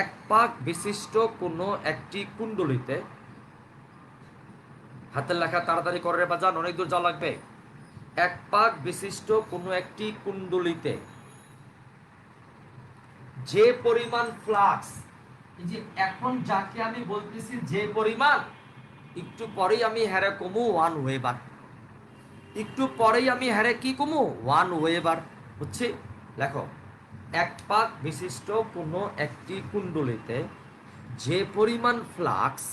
এক পাক বিশিষ্ট কোনো একটি কুণ্ডলিতে, হাতের লেখা তাড়াতাড়ি করে বাজান, অনেক দূর যাওয়া লাগবে। এক পাক বিশিষ্ট কোনো একটি কুণ্ডলিতে যে পরিমাণ ফ্লাক্স, এই যে এখন যাকে আমি বলতেছি যে পরিমাণ, একটু পরেই আমি হ্যারে কমু 1 ওয়েবার, একটু পরেই আমি হ্যারে কি কমু 1 ওয়েবার হচ্ছে। দেখো এক পাক বিশিষ্ট কোনো একটি কুণ্ডলিতে যে পরিমাণ ফ্লাক্স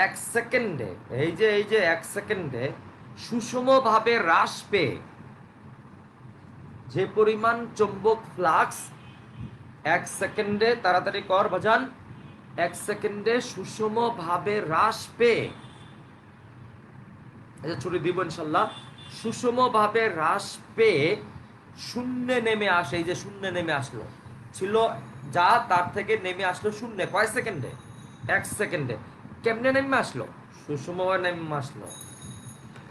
1 সেকেন্ডে, এই যে 1 সেকেন্ডে সুষমভাবে হ্রাস পেয়ে, যে পরিমাণ চৌম্বক ফ্লাক্স 1 সেকেন্ডে, তাড়াতাড়ি কর বাজান, 1 সেকেন্ডে সুষমভাবে হ্রাস পেয়ে, ছুটি দিব ইনশাল্লাহ, সুষমভাবে হ্রাস পেয়ে শূন্যে নেমে আসে। এই যে শূন্যে নেমে আসলো, ছিল যা তার থেকে নেমে আসলো শূন্যে, কয় সেকেন্ডে? 1 সেকেন্ডে। কেমনে নেমে আসলো? সুষমভাবে নেমে আসলো।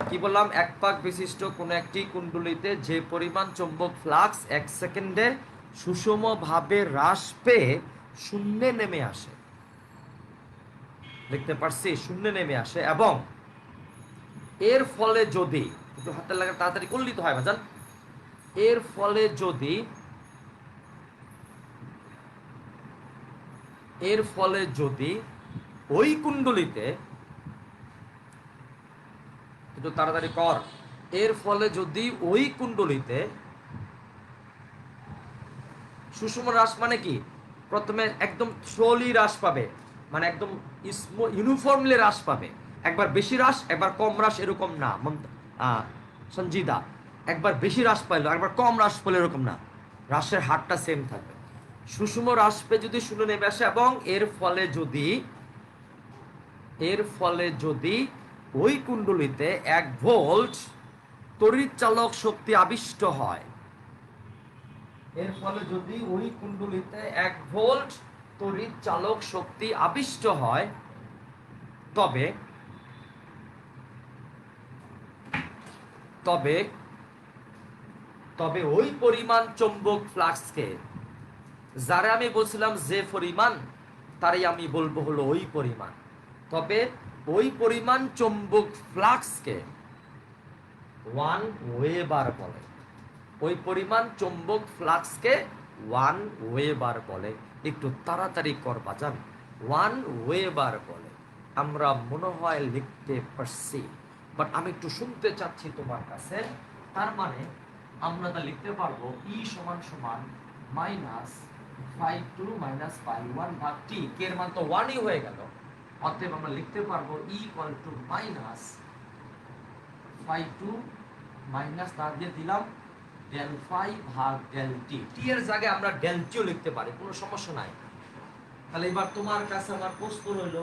কি বললাম? এক পাক বিশিষ্ট কোনো একটি কুণ্ডলিতে যে পরিমাণ চৌম্বক ফ্লাক্স 1 সেকেন্ডে সুষমভাবে হ্রাস পেয়ে শূন্যে নেমে আসে। দেখতে পারছি? শূন্যে নেমে আসে। এবং এর ফলে যদি, একটু হাতের লাগা তাড়াতাড়ি করলে তো হয় বাজান, এর ফলে যদি ওই কুণ্ডলিতে, একটু তাড়াতাড়ি কর, এর ফলে যদি ওই কুণ্ডলিতে সুষম হ্রাস, মানে কি? প্রথমে একদম স্লোলি হ্রাস পাবে, মানে একদম ইউনিফর্মলি হ্রাস পাবে, একবার বেশি হ্রাস একবার কম হ্রাস, এরকম না সঞ্জিদা, একবার বেশি হ্রাস পাইলো একবার কম হ্রাস পেলো, এরকম না, হ্রাসের হারটা সেম থাকবে। সুষম হ্রাস পেয়ে যদি শূন্য নেমে আসে, এবং এর ফলে যদি ওই কুণ্ডলিতে 1 ভোল্ট তড়িৎচালক শক্তি আবিষ্ট হয়, এর ফলে যদি ওই কুণ্ডলিতে 1 ভোল্ট তড়িৎ চালক শক্তি আবিষ্ট হয়, তবে তবে তবে ওই পরিমাণ চৌম্বক ফ্লাক্সকে, যারা আমি বলছিলাম যে পরিমাণ, তারই আমি বলবো হলো ওই পরিমাণ, তবে ওই পরিমাণ চৌম্বক ফ্লাক্সকে 1 ওয়েবার বলে। ওই পরিমাণ চৌম্বক ফ্লাক্সকে 1 ওয়েবার বলে। একটু তাড়াতাড়ি করবা যান, 1 ওয়েবার বলে। আমরা মনে হয় লিখতে পারছি, বাট আমি একটু শুনতে চাচ্ছি তোমার কাছে। তার মানে আমরা তা লিখতে পারবো ই সমান সমান -5 মাইনাস পাই 1 ভাগ টি, কে এর মান তো 1ই হয়ে গেল। অতএব আমরা লিখতে পারবো ই ইকুয়াল টু -5 মাইনাস তার দিয়ে দিলাম ডেল ফাই ভাগ ডেল টি। টি এর জায়গায় আমরা ডেল টিও লিখতে পারি, কোনো সমস্যা নাই। তাহলে এবার তোমার কাছে আমার প্রশ্ন হলো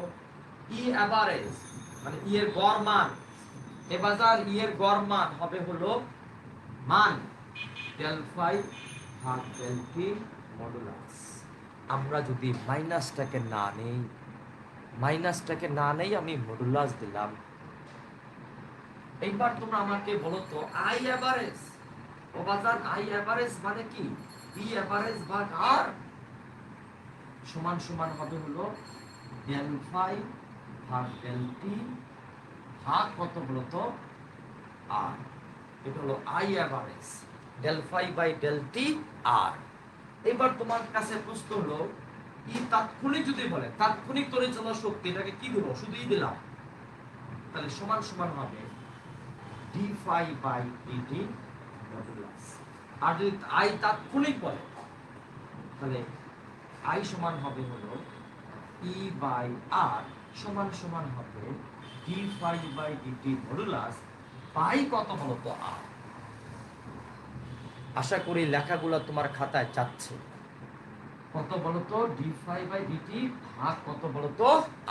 ই এভারেজ মানে ই এর গড় মান, এবার ই এর গড় মান হবে হলো মান ডেল ফাই ভাগ ডেল টি মডুলাস। আমরা যদি মাইনাসটাকে না নেই, আমি মডুলাস দিলাম। এইবার তোমরা আমাকে বলো তো আই এভারেজ, ও বাজার আই এভারেজ মানে কি? ই এভারেজ ভাগ আর সমান সমান হবে হলো ডেল ফাই ভাগ ডেল টি ভাগ কত বলো তো আর। এটা হলো I average, del phi by del T R. এবার তোমার কাছে প্রশ্ন হলো ই তাৎক্ষণিক যদি বলে, তাৎক্ষণিক তড়িৎ চালক শক্তি, এটাকে কি দেবো? শুধুই দিলাম। তাহলে সমান সমান হবে D phi by DT modulus. আর যদি আই তাৎক্ষণিক বলে, তাহলে আই সমান হবে হলো ই বাই আর সমান সমান হবে D phi by DT modulus পাই কত বলতো আর। আশা করি লেখাগুলো তোমার খাতায় চাচ্ছে। কত বলতো? ডি ফাই বাই ডিটি ভাগ কত বলতো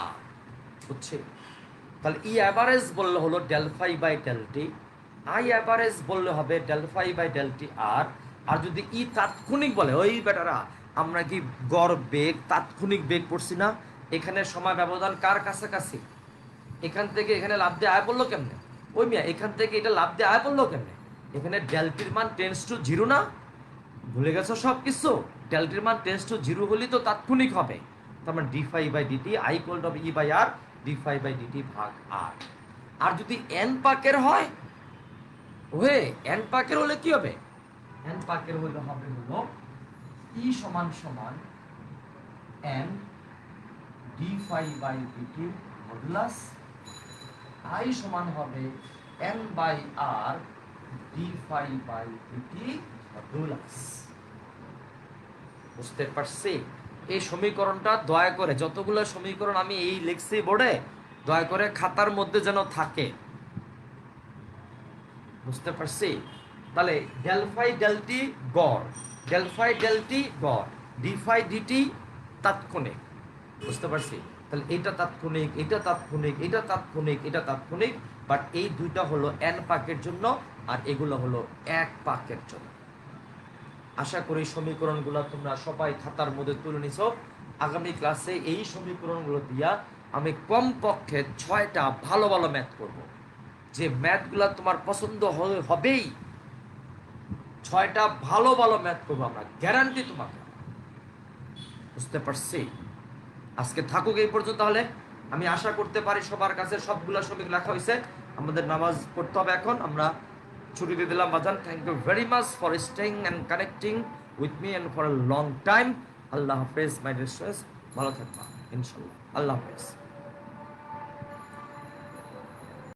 আর, বুঝছে? তাহলে ই অ্যাভারেজ বললে হলো del phi by del T, I average বললে হবে del phi by del T R. আর যদি ই তাৎক্ষণিক বলে, ওই বেটারা আমরা কি গড় বেগ তাৎক্ষণিক বেগ পড়ছি না? এখানে সময় ব্যবধান কার কাছাকাছি? এখান থেকে এখানে লাভ দিয়ে আয় পড়লো কেমনে? ওই মিয়া এখান থেকে এটা লাভ দিয়ে আয় পড়লো কেমনে? এখানে ডেলটির মান টেন্স টু জিরো না? ভুলে গেছো সব কিছু? ডেলটির মান টেন্স টু জিরো হলেই তো তাৎক্ষণিক হবে। তার মানে D phi by DT I equal to E by R D phi by DT ভাগ আর। আর যদি এন পাকের হয়, ওহে এন পাকের হলে কি হবে? এন পাকের হলে হবে হলো ই সমান সমান N D phi by DT modulus, I সমান হবে N by R D phi by DT modulus. বুঝতে পারছি? এই সমীকরণটা দয়া করে, যতগুলো সমীকরণ আমি এই লিখছি বোর্ডে, দয়া করে খাতার মধ্যে যেন থাকে। বুঝতে পারছি? তাহলে ডেল ফাই ডেল টি গড়, ডেল ফাই ডেল টি গড়, ডি ফাই ডিটি তাৎক্ষণিক। বুঝতে পারছি? তাহলে এটা তাৎক্ষণিক, এটা তাৎক্ষণিক, এটা তাৎক্ষণিক, এটা তাৎক্ষণিক, বাট এই দুইটা হলো এন পাকের জন্য আর এগুলো হলো এক পাকের জন্য। আশা করি সমীকরণগুলো তোমরা সবাই খাতার মধ্যে তুলে নিছো। আগামী ক্লাসে এই সমীকরণগুলো দিয়া আমি কমপক্ষে 6টা ভালো ভালো ম্যাথ করব। যে ম্যাথগুলো তোমার পছন্দ হবেই, 6টা ভালো ভালো ম্যাথ করবো আমরা, গ্যারান্টি তোমাকে। বুঝতে পারছি? আজকে থাকুক এই পর্যন্ত। তাহলে আমি আশা করতে পারি সবার কাছে সবগুলা সমীকরণ লেখা হয়েছে। আমাদের নামাজ পড়তে হবে এখন, আমরা ছুটি দিয়ে দিলাম বাজান। Thank you very much for staying and connecting with me and for a long time. আল্লাহ হাফেজ মাই ডিয়ার স্টুডেন্টস, ভালো থাকবা ইনশাল্লাহ। আল্লাহ হাফেজ।